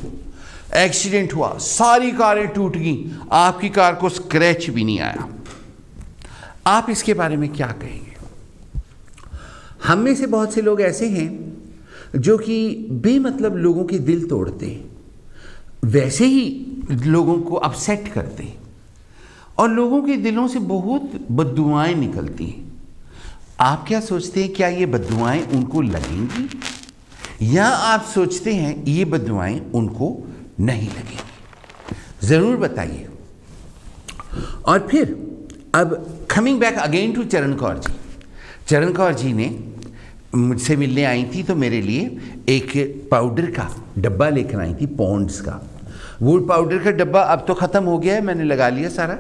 एक्सीडेंट हुआ, सारी कारें टूट गई, आपकी कार को स्क्रैच भी नहीं आया, आप इसके बारे में क्या कहेंगे? हम में से बहुत से लोग ऐसे हैं जो कि बेमतलब लोगों के दिल तोड़ते हैं, वैसे ही लोगों को अपसेट करते हैं और लोगों के दिलों से बहुत बद्दुआएं निकलती हैं। आप क्या सोचते हैं, क्या ये बद्दुआएं उनको लगेंगी या आप सोचते हैं ये बद्दुआएं उनको नहीं लगेंगी? ज़रूर बताइए। और फिर अब कमिंग बैक अगेन टू चरण कौर जी। चरण कौर जी ने मुझसे मिलने आई थी तो मेरे लिए एक पाउडर का डब्बा लेकर आई थी, पॉन्ड्स का। वो पाउडर का डब्बा अब तो ख़त्म हो गया है, मैंने लगा लिया सारा,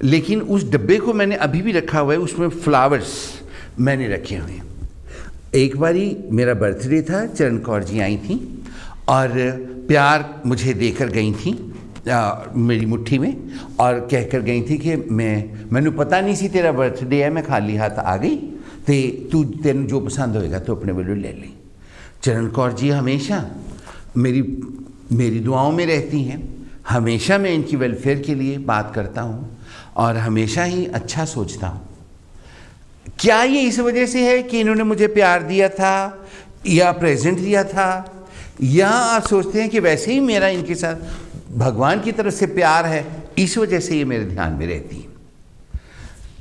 लेकिन उस डब्बे को मैंने अभी भी रखा हुआ है, उसमें फ्लावर्स मैंने रखे हुए हैं। एक बारी मेरा बर्थडे था, चरण कौर जी आई थी और प्यार मुझे देकर गई थी मेरी मुट्ठी में और कहकर गई थी कि मैंने पता नहीं सी तेरा बर्थडे है, मैं खाली हाथ आ गई ते तू तेन जो पसंद होएगा तो अपने वालों ले ली। चरण कौर जी हमेशा मेरी दुआओं में रहती हैं, हमेशा मैं इनकी वेलफेयर के लिए बात करता हूँ और हमेशा ही अच्छा सोचता हूँ। क्या ये इस वजह से है कि इन्होंने मुझे प्यार दिया था या प्रेजेंट दिया था, या आप सोचते हैं कि वैसे ही मेरा इनके साथ भगवान की तरफ से प्यार है, इस वजह से ये मेरे ध्यान में रहती है?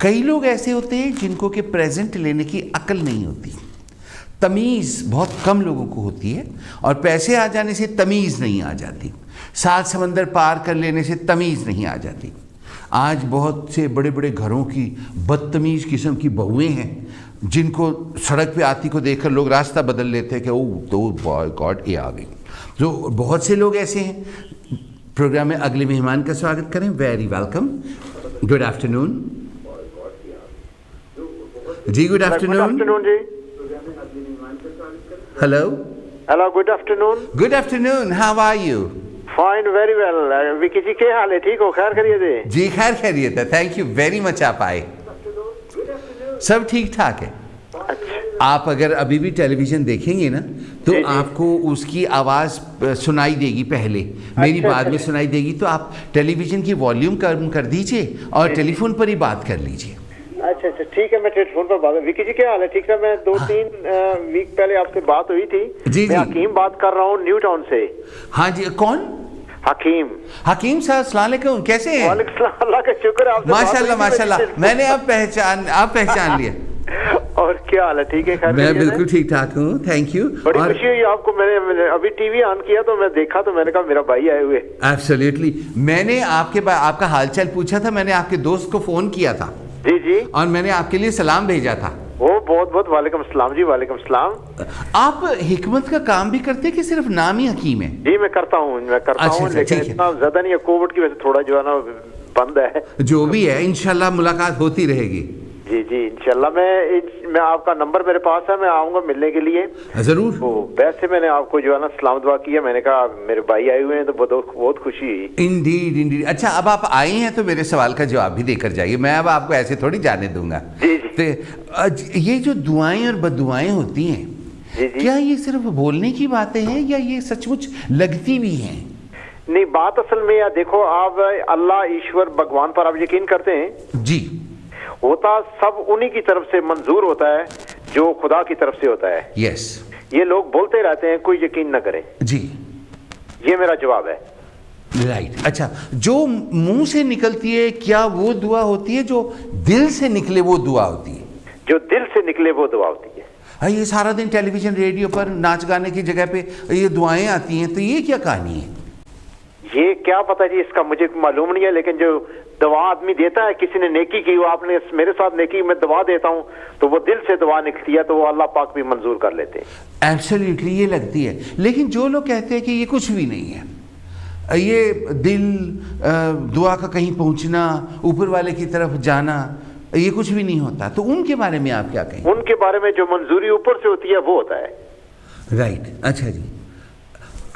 कई लोग ऐसे होते हैं जिनको कि प्रेजेंट लेने की अकल नहीं होती, तमीज़ बहुत कम लोगों को होती है और पैसे आ जाने से तमीज़ नहीं आ जाती, सात समंदर पार कर लेने से तमीज़ नहीं आ जाती। आज बहुत से बड़े बड़े घरों की बदतमीज़ किस्म की बहुएं हैं जिनको सड़क पे आती को देखकर लोग रास्ता बदल लेते हैं कि ओह तो बॉय गॉड ये आ गई। तो बहुत से लोग ऐसे हैं। प्रोग्राम में अगले मेहमान का स्वागत करें। Very welcome, good afternoon ji. Good afternoon
ji.
Hello
hello, good afternoon.
Good afternoon, how are you?
Fine, very well. Vicky ji क्या हाल है, ठीक हो? खैर खैरियत है
जी? खैर खैरियत है, थैंक यू वेरी मच। आप आए, सब ठीक ठाक है?
अच्छा
आप अगर अभी भी टेलीविज़न देखेंगे ना तो आपको उसकी आवाज़ सुनाई देगी पहले, मेरी बाद में सुनाई देगी। तो आप टेलीविज़न की वॉल्यूम कम कर दीजिए और टेलीफोन पर ही बात कर लीजिए।
अच्छा अच्छा ठीक है, मैं टेलीफोन पर बात। विकी जी क्या हाल है? ठीक है, मैं 2-3 वीक पहले आपसे बात हुई थी।
जी
मैं हकीम बात कर रहा हूँ न्यू टाउन से।
हाँ जी, कौन?
हकीम
साहब, अस्सलाम वालेकुम, कैसे हैं?
अल्लाह का शुक्र है।
माशाल्लाह माशाल्लाह, मैंने आप पहचान लिया।
और क्या हाल है? ठीक है,
मैं बिल्कुल ठीक ठाक हूँ, थैंक यू।
बड़ी खुशी हुई आपको। मैंने अभी टीवी ऑन किया तो मैं देखा, तो मैंने कहा मेरा भाई आए हुए।
एब्सोल्युटली, मैंने आपका हालचाल पूछा था, मैंने आपके दोस्त को फोन किया था।
जी जी।
और मैंने आपके लिए सलाम भेजा था।
वो बहुत बहुत वालेकुम सलाम जी। वालेकुम सलाम।
आप हिकमत का काम भी करते हैं कि सिर्फ नाम ही हकीम है?
जी मैं करता हूँ लेकिन इतना ज्यादा नहीं है, कोविड की वजह से थोड़ा जो है ना बंद है।
जो भी है, इंशाल्लाह मुलाकात होती रहेगी।
जी जी इंशाल्लाह। मैं आपका नंबर मेरे पास है, मैं आऊंगा मिलने के लिए
जरूर।
तो वैसे मैंने आपको जो है ना सलाम दुआ किया, मैंने कहा मेरे भाई आए हुए हैं तो बहुत खुशी हुई।
इंडीड। अच्छा, अब आप आए हैं तो मेरे सवाल का जवाब भी देकर जाइए, मैं अब आपको ऐसे थोड़ी जाने दूंगा।
जी जी।
तो ये जो दुआएं और बददुआएं होती हैं,
जी जी,
क्या ये सिर्फ बोलने की बातें हैं या ये सचमुच लगती भी हैं?
नहीं, बात असल में या देखो, आप अल्लाह ईश्वर भगवान पर आप यकीन करते हैं?
जी।
होता सब उन्हीं की तरफ से मंजूर होता है जो खुदा की तरफ से होता है।
यस।
ये लोग बोलते रहते हैं, कोई यकीन न करे।
जी,
ये मेरा जवाब है।
राइट। अच्छा, जो मुंह से निकलती है क्या वो दुआ होती है, जो दिल से निकले वो दुआ होती है?
जो दिल से निकले वो दुआ होती है।
ये सारा दिन टेलीविजन रेडियो पर नाच गाने की जगह पे ये दुआएं आती हैं, तो ये क्या कहानी है?
ये क्या पता जी, इसका मुझे मालूम नहीं है, लेकिन जो दवा आदमी देता है, किसी ने नेकी की, वो आपने मेरे साथ नेकी, मैं दवा देता हूँ तो वो दिल से दवा निकलती है, तो वो अल्लाह पाक भी मंजूर कर लेते हैं।
एब्सोल्युटली, ये लगती है। लेकिन जो लोग कहते हैं कि ये कुछ भी नहीं है, ये दिल दुआ का कहीं पहुंचना, ऊपर वाले की तरफ जाना, ये कुछ भी नहीं होता, तो उनके बारे में आप क्या कहेंगे?
उनके बारे में जो मंजूरी ऊपर से होती है वो होता है।
राइट। अच्छा जी,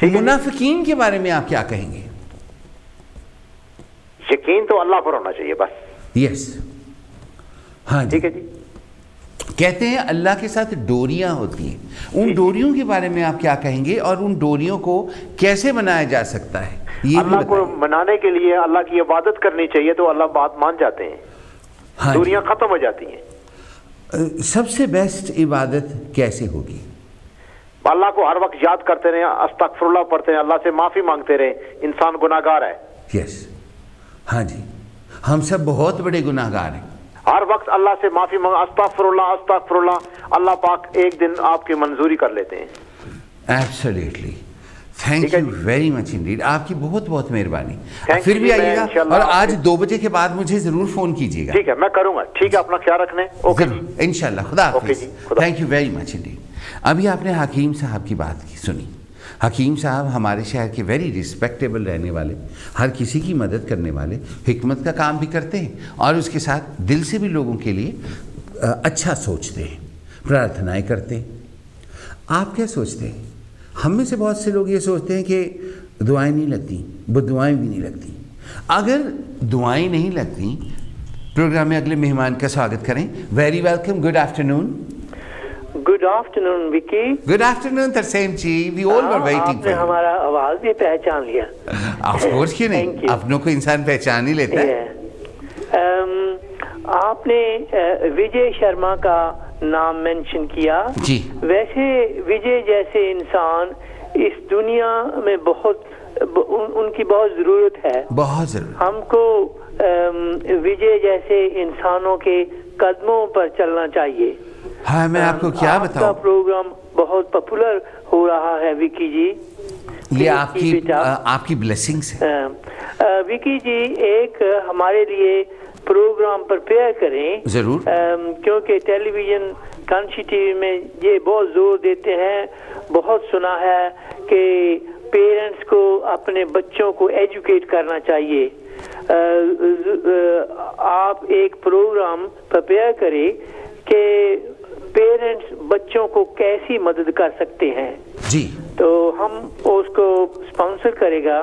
मुनाफिकीन के बारे में आप क्या कहेंगे?
यकीन तो अल्लाह पर होना चाहिए बस।
यस। हाँ जी।
ठीक है जी।
कहते हैं अल्लाह के साथ डोरियां होती हैं, उन डोरियों के बारे में आप क्या कहेंगे और उन डोरियों को कैसे बनाया जा सकता है? ये
अल्लाह को मनाने के लिए अल्लाह की इबादत करनी चाहिए, तो अल्लाह बात मान जाते हैं।
हाँ,
डोरियां खत्म हो जाती हैं।
सबसे बेस्ट इबादत कैसे होगी?
अल्लाह को हर वक्त याद करते रहे, अस्तगफिरुल्लाह पढ़ते रहे, अल्लाह से माफी मांगते रहे। इंसान गुनाहगार है।
यस। हाँ जी, हम सब बहुत बड़े गुनाहगार हैं।
हर वक्त अल्लाह से माफी मांग, अस्तगफिरुल्लाह अस्तगफिरुल्लाह, अल्लाह पाक एक दिन आपकी मंजूरी कर लेते हैं।
Absolutely. Thank you very much Indeed, आपकी बहुत बहुत मेहरबानी। फिर भी आइएगा और आज 2 बजे के बाद मुझे जरूर फोन कीजिएगा।
ठीक है, मैं करूंगा। ठीक है, अपना ख्याल रखने। ओके
इंशाल्लाह। खुदा हाफिज।
खुदा।
Thank you very much Indeed. अभी आपने हकीम साहब की बात की सुनी। हकीम साहब हमारे शहर के वेरी रिस्पेक्टेबल रहने वाले, हर किसी की मदद करने वाले, हिकमत का काम भी करते हैं और उसके साथ दिल से भी लोगों के लिए अच्छा सोचते हैं, प्रार्थनाएं करते हैं। आप क्या सोचते हैं? हम में से बहुत से लोग ये सोचते हैं कि दुआएं नहीं लगती, बद्दुआएं भी नहीं लगती। अगर दुआएं नहीं लगती, प्रोग्राम में अगले मेहमान का स्वागत करें। Very welcome, good afternoon.
Good afternoon Vicky.
Good afternoon Tarsem ji, we all were waiting for
आपने हमारा आवाज भी पहचान लिया।
ऑफ कोर्स, क्यों नहीं, अपनों को इंसान पहचान ही लेता है।
आपने विजय शर्मा का नाम मेंशन किया
जी।
वैसे विजय जैसे इंसान इस दुनिया में उनकी बहुत जरूरत है।
बहुत जरूरत।
हमको विजय जैसे इंसानों के कदमों पर चलना चाहिए।
हाँ, मैं आपको क्या बताऊं,
आपका प्रोग्राम बहुत पॉपुलर हो रहा है विकी जी।
ये आपकी ब्लेसिंग्स है।
विकी जी, एक हमारे लिए प्रोग्राम प्रिपेयर करें
जरूर,
क्योंकि टेलीविजन कांशी टीवी में ये बहुत जोर देते हैं, बहुत सुना है कि पेरेंट्स को अपने बच्चों को एजुकेट करना चाहिए। आप एक प्रोग्राम प्रिपेयर करें कि पेरेंट्स बच्चों को कैसी मदद कर सकते हैं
जी।
तो हम उसको स्पॉन्सर करेगा।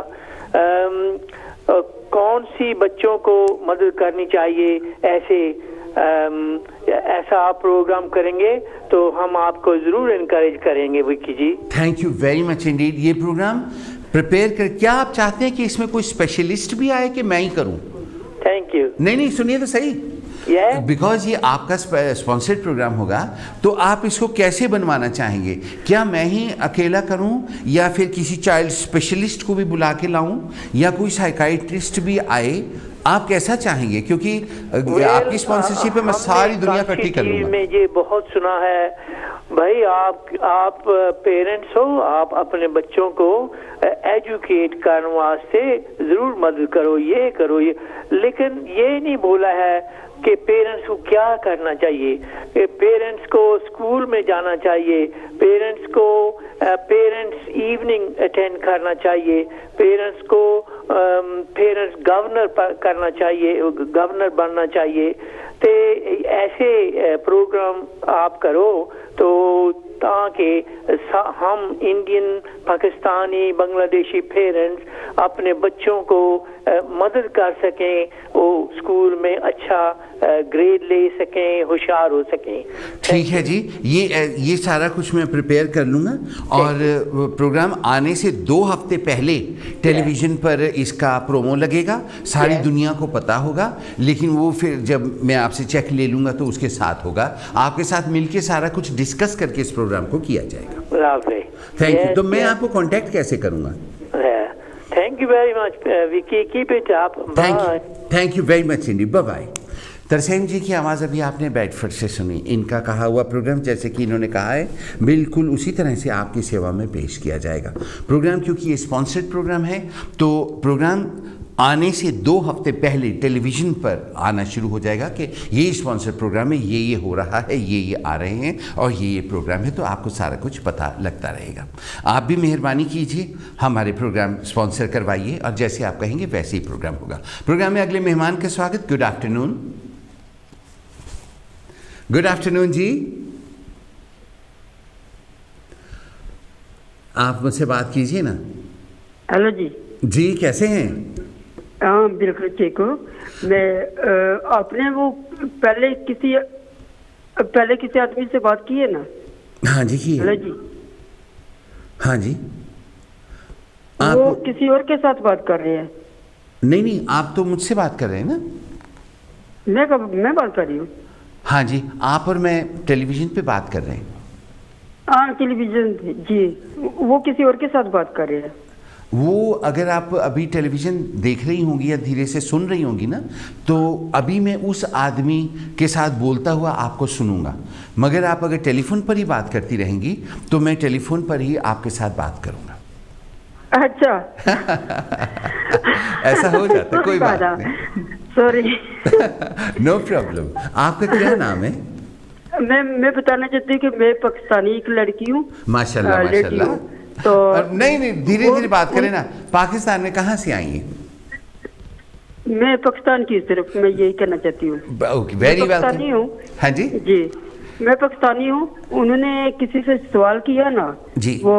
कौन सी बच्चों को मदद करनी चाहिए, ऐसे ऐसा आप प्रोग्राम करेंगे तो हम आपको जरूर इनकरेज करेंगे Vicky ji.
Thank you very much indeed. ये प्रोग्राम प्रिपेयर कर, क्या आप चाहते हैं कि इसमें कोई स्पेशलिस्ट भी आए कि मैं ही करूं?
Thank you.
नहीं सुनिए तो सही, बिकॉज ये आपका स्पॉन्सर्ड प्रोग्राम होगा, तो आप इसको कैसे बनवाना चाहेंगे? क्या मैं ही अकेला करूं या फिर किसी चाइल्ड स्पेशलिस्ट को भी बुला के लाऊं या कोई साइकाइट्रिस्ट भी आए? आप कैसा चाहेंगे? क्योंकि आपकी स्पॉन्सरशिप में मैं सारी दुनिया इकट्ठी कर लूंगा।
मैं ये बहुत सुना है भाई, आप पेरेंट्स हो, आप अपने बच्चों को एजुकेट करने वास्ते जरूर मदद करो, ये करो ये, लेकिन ये नहीं बोला है कि पेरेंट्स को क्या करना चाहिए। पेरेंट्स को स्कूल में जाना चाहिए, पेरेंट्स को पेरेंट्स इवनिंग अटेंड करना चाहिए, पेरेंट्स को पेरेंट्स गवर्नर करना चाहिए, गवर्नर बनना चाहिए। तो ऐसे प्रोग्राम आप करो तो ताकि हम इंडियन, पाकिस्तानी, बांग्लादेशी पेरेंट्स अपने बच्चों को मदद कर सकें, वो स्कूल में अच्छा ग्रेड ले सकें, होशियार हो सकें।
ठीक है जी, ये सारा कुछ मैं प्रिपेयर कर लूँगा और प्रोग्राम आने से 2 हफ्ते पहले टेलीविज़न पर इसका प्रोमो लगेगा, सारी दुनिया को पता होगा। लेकिन वो फिर जब मैं आपसे चेक ले लूँगा तो उसके साथ होगा, आपके साथ मिलके सारा कुछ डिस्कस करके इस प्रोग्राम को किया जाएगा। Thank you. तो मैं आपको कांटेक्ट कैसे करूँगा?
Thank you very much Vicky, keep it up.
Thank you very much indeed, bye bye. Tarsem ji की आवाज़ अभी आपने बेडफोर्ड से सुनी। इनका कहा हुआ प्रोग्राम जैसे कि इन्होंने कहा है बिल्कुल उसी तरह से आपकी सेवा में पेश किया जाएगा। प्रोग्राम क्योंकि ये स्पॉन्सर्ड प्रोग्राम है तो प्रोग्राम आने से 2 हफ्ते पहले टेलीविज़न पर आना शुरू हो जाएगा कि ये स्पॉन्सर प्रोग्राम है, ये हो रहा है, ये आ रहे हैं और ये प्रोग्राम है, तो आपको सारा कुछ पता लगता रहेगा। आप भी मेहरबानी कीजिए, हमारे प्रोग्राम स्पॉन्सर करवाइए और जैसे आप कहेंगे वैसे ही प्रोग्राम होगा। प्रोग्राम में अगले मेहमान का स्वागत। Good afternoon. गुड आफ्टरनून जी, आप मुझसे बात कीजिए ना।
हेलो जी।
जी कैसे हैं?
हाँ बिल्कुल ठीक हूँ मैं। आपने वो पहले किसी आदमी से बात की है ना?
हाँ जी की।
हेलो जी।
हाँ जी।
वो किसी और के साथ बात कर रहे हैं?
नहीं, आप तो मुझसे बात कर रहे हैं ना।
मैं बात कर रही हूँ।
हाँ जी, आप और मैं टेलीविज़न पे बात कर रहे हैं।
हाँ टेलीविज़न जी, वो किसी और के साथ बात कर रहे हैं।
वो अगर आप अभी टेलीविज़न देख रही होंगी या धीरे से सुन रही होंगी ना, तो अभी मैं उस आदमी के साथ बोलता हुआ आपको सुनूंगा, मगर आप अगर टेलीफोन पर ही बात करती रहेंगी तो मैं टेलीफोन पर ही आपके साथ बात करूंगा।
अच्छा।
ऐसा हो जाता है, कोई बात नहीं।
सॉरी।
No problem. आपका क्या नाम है?
मैं बताना चाहती हूँ कि मैं पाकिस्तानी एक लड़की हूँ।
माशाल्लाह माशाल्लाह।
तो
नहीं धीरे धीरे बात करें ना। पाकिस्तान में कहाँ से आई हैं?
मैं पाकिस्तान की तरफ, मैं यही कहना चाहती हूँ।
वेरी
पाकिस्तानी हूँ।
हाँ जी
जी, मैं पाकिस्तानी हूँ। उन्होंने किसी से सवाल किया ना
जी,
वो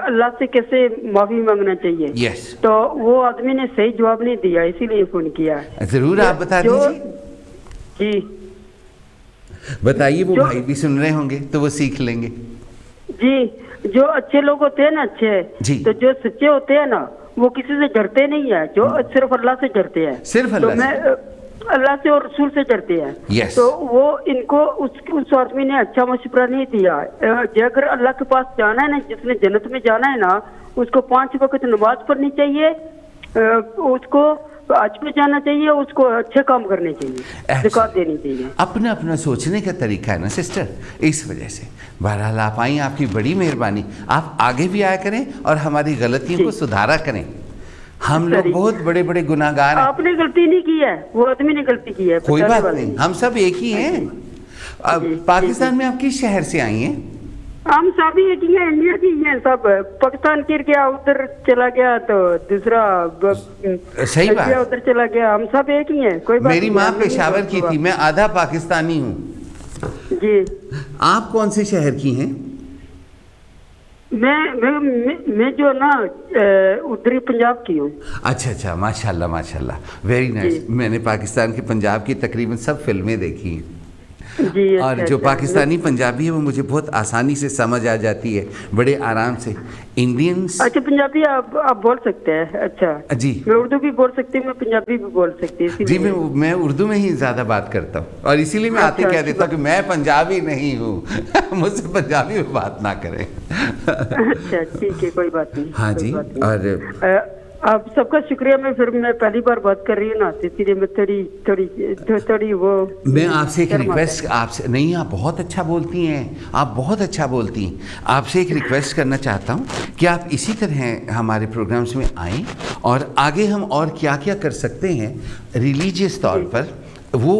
अल्लाह से कैसे माफी मांगना चाहिए।
यस।
तो वो आदमी ने सही जवाब नहीं दिया, इसीलिए फोन किया।
जरूर आप बता दीजिए।
जी
बताइए, वो भाई भी सुन रहे होंगे तो वो सीख लेंगे।
जी, जो अच्छे लोग होते हैं ना, अच्छे, तो जो सच्चे होते हैं ना वो किसी से डरते नहीं है, जो सिर्फ अल्लाह से डरते हैं।
सिर्फ अल्लाह
से? अल्लाह से और रसूल से डरते हैं।
yes.
तो वो इनको उस आदमी ने अच्छा मशवरा नहीं दिया। अगर अल्लाह के पास जाना है ना, जिसने जन्नत में जाना है ना, उसको 5 वक्त नमाज पढ़नी चाहिए, उसको आज पे जाना चाहिए, उसको अच्छे काम करने चाहिए, ज़कात देनी चाहिए।
अपना अपना सोचने का तरीका है ना सिस्टर, इस वजह से। बहरहाल आप आई, आपकी बड़ी मेहरबानी। आप आगे भी आया करें और हमारी गलतियों को सुधारा करें। हम लोग बहुत बड़े बड़े गुनाहगार हैं।
आपने गलती नहीं की है, वो आदमी ने गलती की है।
कोई बात नहीं, हम सब एक ही हैं। पाकिस्तान में आप किस शहर से आई हैं?
हम सभी एक ही हैं, इंडिया की हैं सब। पाकिस्तान गिर गया, उधर चला गया, तो दूसरा
सही बात,
उधर चला गया। हम सब एक ही हैं, कोई बात नहीं।
मेरी माँ पेशावर की थी, मैं आधा पाकिस्तानी हूँ।
जी।
आप कौन से शहर की हैं?
मैं जो है ना उत्तरी पंजाब की हूँ।
अच्छा अच्छा, माशाल्लाह माशाल्लाह, वेरी नाइस। मैंने पाकिस्तान के पंजाब की तकरीबन सब फिल्में देखी हैं
जी।
और जो पाकिस्तानी पंजाबी है वो मुझे बहुत आसानी से समझ आ जाती है, बड़े आराम से। इंडियंस
अच्छा, पंजाबी आप बोल सकते हैं? अच्छा
जी,
मैं उर्दू भी बोल सकती हूँ, मैं पंजाबी भी बोल सकती हूँ।
जी मैं उर्दू में ही ज़्यादा बात करता हूँ और इसीलिए मैं आते कह देता हूँ कि मैं पंजाबी नहीं हूँ मुझसे पंजाबी में बात ना करें।
अच्छा ठीक है, कोई बात नहीं।
हाँ जी। और
आप सबका शुक्रिया। मैं पहली बार बात कर रही हूँ ना, इसलिए मैं थोड़ी वो।
मैं आपसे एक रिक्वेस्ट, आपसे नहीं, आप बहुत अच्छा बोलती हैं, आप बहुत अच्छा बोलती हैं। आपसे एक रिक्वेस्ट करना चाहता हूँ कि आप इसी तरह हमारे प्रोग्राम्स में आएँ और आगे हम और क्या क्या कर सकते हैं रिलीजियस तौर पर, वो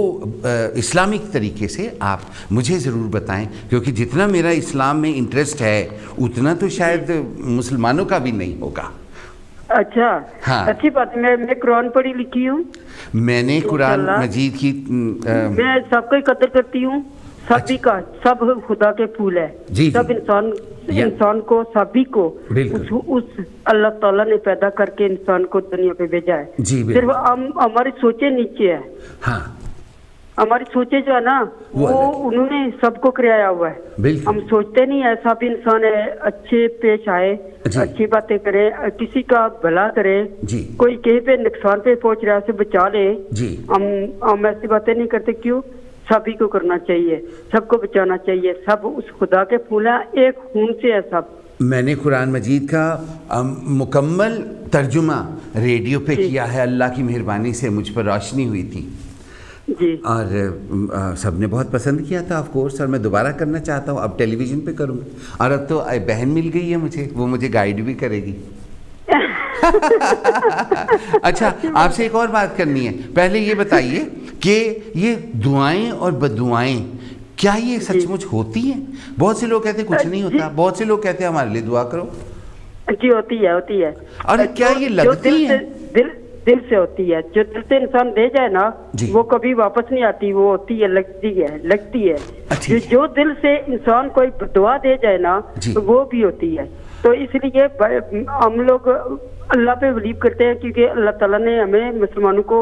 इस्लामिक तरीके से आप मुझे ज़रूर बताएं, क्योंकि जितना मेरा इस्लाम में इंटरेस्ट है उतना तो शायद मुसलमानों का भी नहीं होगा।
अच्छा
हाँ।
अच्छी बात। मैं कुरान पढ़ी लिखी हूँ।
मैंने कुरान मजीद की
मैं सबका कदर करती हूँ, सभी का। सब खुदा के फूल है
जी,
सब इंसान को, सभी को उस अल्लाह ताला ने पैदा करके इंसान को दुनिया पे भेजा है।
जी,
सिर्फ हमारी सोचे नीचे है।
हाँ,
हमारी सोचे जो है ना वो उन्होंने सबको कराया हुआ है। हम सोचते नहीं ऐसा भी इंसान है, अच्छे पेश आए, अच्छी बातें करे, किसी का भला करे, कोई कहीं पे नुकसान पे पहुंच रहा है उसे बचा ले। हम ऐसी बातें नहीं करते। क्यों? सभी को करना चाहिए, सबको बचाना चाहिए। सब उस खुदा के फूल हैं, एक खून से है सब।
मैंने कुरान मजीद का मुकम्मल तर्जुमा रेडियो पे किया है, अल्लाह की मेहरबानी से मुझ पर रोशनी हुई थी
जी।
और सबने बहुत पसंद किया था ऑफ कोर्स, और मैं दोबारा करना चाहता हूँ। अब टेलीविज़न पे करूँगा और अब तो बहन मिल गई है मुझे, वो मुझे गाइड भी करेगी। अच्छा, आपसे एक और बात करनी है। पहले ये बताइए कि ये दुआएं और बददुआएं क्या ये सचमुच होती हैं? बहुत से लोग कहते हैं कुछ नहीं होता, बहुत से लोग कहते हैं हमारे लिए दुआ करो।
जी होती है।
और क्या ये लगती है?
दिल से होती है। जो दिल से इंसान दे जाए ना वो कभी वापस नहीं आती, वो होती है, लगती है। जो दिल से इंसान कोई दुआ दे जाए ना तो वो भी होती है। तो इसलिए हम लोग अल्लाह पे बिलीव करते हैं, क्योंकि अल्लाह ताला ने हमें मुसलमानों को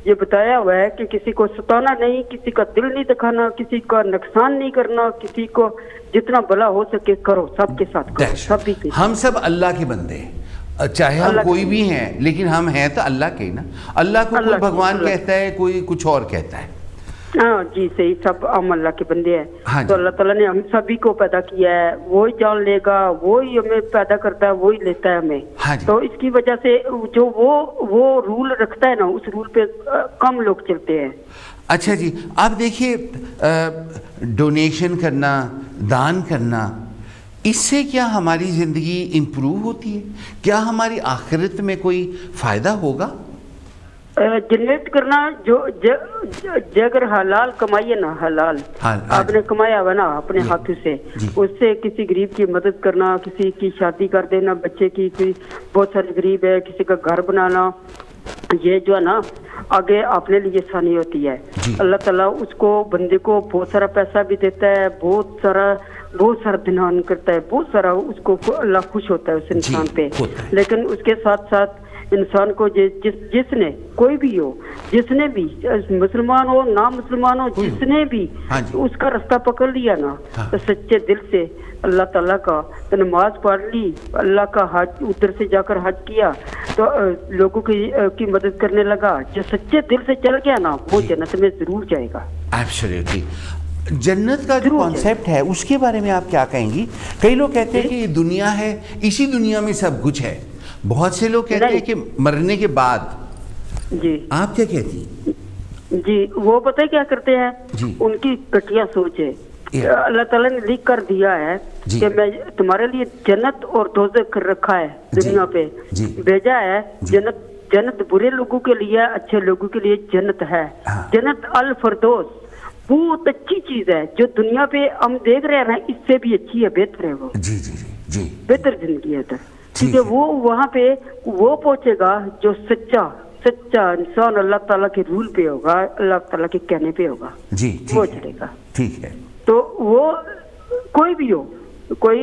ये बताया हुआ है कि किसी को सताना नहीं, किसी का दिल नहीं दिखाना, किसी का नुकसान नहीं करना, किसी को जितना भला हो सके करो, सबके साथ करो, सभी के।
हम सब अल्लाह के बंदे हैं, चाहे हम कोई भी हैं, लेकिन हम हैं तो अल्लाह के ना। अल्लाह को कोई भगवान कहता है, कोई कुछ और कहता है।
हाँ जी, सही। सब हम अल्लाह के बंदे हैं।
हाँ,
तो अल्लाह ताला ने हम सभी को पैदा किया है, वो ही जान लेगा, वो ही हमें पैदा करता है, वो ही लेता है हमें।
हाँ,
तो इसकी वजह से जो वो रूल रखता है ना, उस रूल पे कम लोग चलते हैं।
अच्छा जी, आप देखिए, डोनेशन करना, दान करना, इससे क्या हमारी ज़िंदगी इम्प्रूव होती है? क्या हमारी आखिरत में कोई फ़ायदा होगा?
जनरेट करना जो अगर हलाल कमाइए ना, हलाल आपने कमाया हुआ ना अपने हाथों से, उससे किसी गरीब की मदद करना, किसी की शादी कर देना, बच्चे की, बहुत सारे गरीब है, किसी का घर बनाना, ये जो है ना आगे अपने लिए आसानी होती है। अल्लाह ताला उसको बंदे को बहुत सारा पैसा भी देता है, बहुत सारा धन करता है, बहुत सारा उसको अल्लाह खुश होता है उस इंसान पे। लेकिन उसके साथ साथ इंसान को जिसने कोई भी हो, जिसने भी मुसलमान हो ना मुसलमान हो, जिसने भी उसका रास्ता पकड़ लिया ना, तो सच्चे दिल से अल्लाह ताला का तो नमाज पढ़ ली, अल्लाह का हज, उधर से जाकर हज किया, तो लोगों की मदद करने लगा, जो सच्चे दिल से चल गया ना वो जन्नत में जरूर जाएगा।
एब्सोल्युटली। जन्नत का जो कॉन्सेप्ट है उसके बारे में आप क्या कहेंगी? कई लोग कहते हैं कि ये दुनिया है, इसी दुनिया में सब कुछ है। बहुत से लोग कहते हैं कि मरने के बाद।
जी,
आप क्या कहती हैं?
जी, वो पता है क्या करते हैं? उनकी घटिया सोच है। अल्लाह ताला ने लिख कर दिया है कि मैं तुम्हारे लिए जन्नत और दोज़ख रखा है दुनिया पे, भेजा है। जन्नत बुरे लोगों के लिए, अच्छे लोगों के लिए जन्नत है। जन्नत अल फरदौस बहुत अच्छी चीज है, जो दुनिया पे हम देख रहे हैं ना, इससे भी अच्छी है, बेहतर है वो। जी, बेहतर जिंदगी है। ठीक है, वो वहाँ पे वो पहुंचेगा जो सच्चा इंसान अल्लाह ताला के रूल पे होगा, अल्लाह ताला के कहने पे होगा।
जी,
वो चलेगा।
ठीक है।
तो वो कोई भी हो, कोई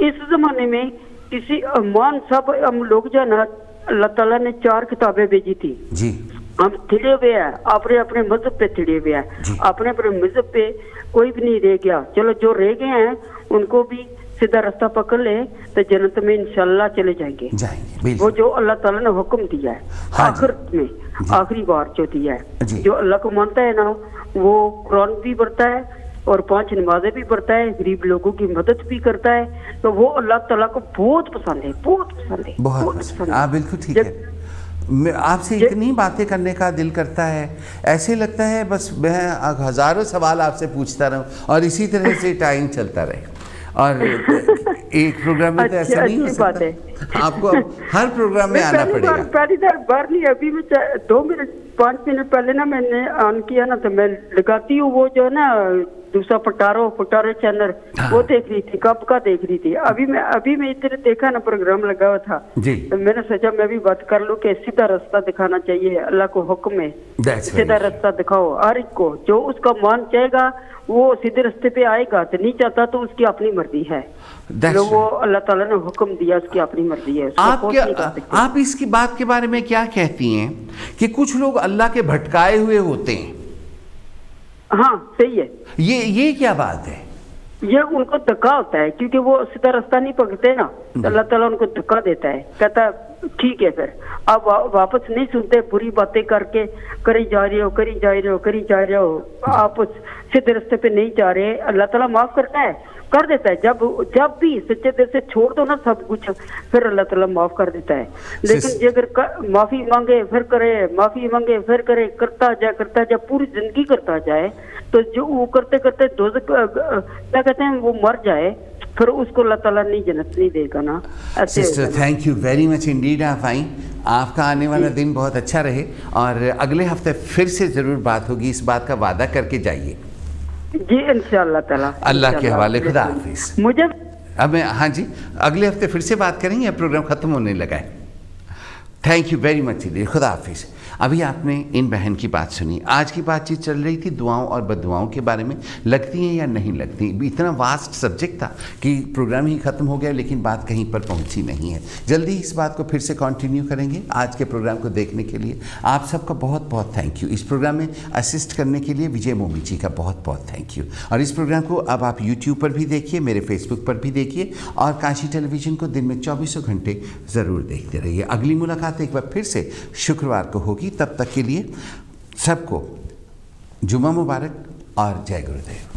इस जमाने में किसी मान सब हम लोग जो है ना, अल्लाह ताला ने 4 किताबें भेजी थी
जी।
हम थिड़े हुए हैं, अपने अपने मजहब पे थिड़े हुए हैं, अपने अपने मजहब पे कोई भी नहीं रह गया। चलो जो रह गए हैं उनको भी सीधा रास्ता पकड़ ले तो जन्नत में इंशाल्लाह चले जाएंगे। वो जो अल्लाह ताला ने हुक्म दिया है,
हाँ
आखिर में आखिरी बार जो दिया है, जो अल्लाह को मानता है ना वो कुरान भी पढ़ता है और 5 नमाजें भी पढ़ता है, गरीब लोगों की मदद भी करता है, तो वो अल्लाह ताला को बहुत पसंद है, बहुत पसंद है, बहुत पसंद है।
बिल्कुल ठीक है। आपसे इतनी बातें करने का दिल करता है, ऐसे लगता है बस मैं हजारों सवाल आपसे पूछता रहूं और इसी तरह से टाइम चलता रहे। और एक प्रोग्राम में तो ऐसा नहीं हो सकता, आपको अब हर प्रोग्राम में आना पड़ेगा।
पहली बार नहीं, अभी मैं 2 मिनट 5 मिनट पहले ना मैंने ऑन किया ना, तो मैं लगाती हूँ वो जो है ना दूसरा पटारो चैनल, वो देख रही थी, कब का देख रही थी। अभी मैं इधर देखा ना प्रोग्राम लगा हुआ था, तो मैंने सोचा मैं भी बात कर लूं कि सीधा रास्ता दिखाना चाहिए, अल्लाह को हुक्म है सीधा रास्ता दिखाओ हर एक को, जो उसका मान चाहेगा वो सीधे रास्ते पे आएगा, तो नहीं चाहता तो उसकी अपनी मर्जी है, जो वो अल्लाह ताला ने हुक्म दिया उसकी अपनी मर्जी है।
आप इसकी बात के बारे में क्या कहती हैं कि कुछ लोग अल्लाह के भटकाए हुए होते हैं?
हाँ सही है,
ये क्या बात है?
ये उनको धक्का होता है क्योंकि वो सीधा रास्ता नहीं पकड़ते ना, तो अल्लाह ताला उनको धक्का देता है, कहता है ठीक है फिर आप वापस नहीं सुनते, बुरी बातें करके करी जा रहे हो, आप सीधे रास्ते पे नहीं जा रहे, अल्लाह ताला माफ करता है, कर देता है। जब भी सच्चे दिल से छोड़ दो ना सब कुछ, फिर अल्लाह ताला माफ कर देता है। लेकिन जे अगर माफी मांगे फिर करे, माफी मांगे फिर करे, करता जाए पूरी जिंदगी करता जाए, तो जो वो करते करते क्या कहते हैं वो मर जाए, फिर उसको अल्लाह ताला नहीं जन्नत नहीं देगा ना।
Sister thank you very much Indeed, आप आई, आपका आने वाला दिन बहुत अच्छा रहे और अगले हफ्ते फिर से जरूर बात होगी, इस बात का वादा करके जाइए
जी इंशाअल्लाह ताला।
अल्लाह के हवाले, खुदा हाफिज।
मुझे
अब हाँ जी, अगले हफ्ते फिर से बात करेंगे, प्रोग्राम खत्म होने लगा है। Thank you very much Indeed, खुदा हाफिज। अभी आपने इन बहन की बात सुनी, आज की बातचीत चल रही थी दुआओं और बददुआओं के बारे में, लगती हैं या नहीं लगती। इतना वास्ट सब्जेक्ट था कि प्रोग्राम ही ख़त्म हो गया, लेकिन बात कहीं पर पहुंची नहीं है। जल्दी इस बात को फिर से कंटिन्यू करेंगे। आज के प्रोग्राम को देखने के लिए आप सबका बहुत बहुत थैंक यू। इस प्रोग्राम में असिस्ट करने के लिए विजय मोमी जी का बहुत बहुत थैंक यू। और इस प्रोग्राम को अब आप यूट्यूब पर भी देखिए, मेरे फेसबुक पर भी देखिए और काशी टेलीविज़न को दिन में 24 घंटे ज़रूर देखते रहिए। अगली मुलाकात एक बार फिर से शुक्रवार को होगी, तब तक के लिए सबको जुमा मुबारक और जय गुरुदेव।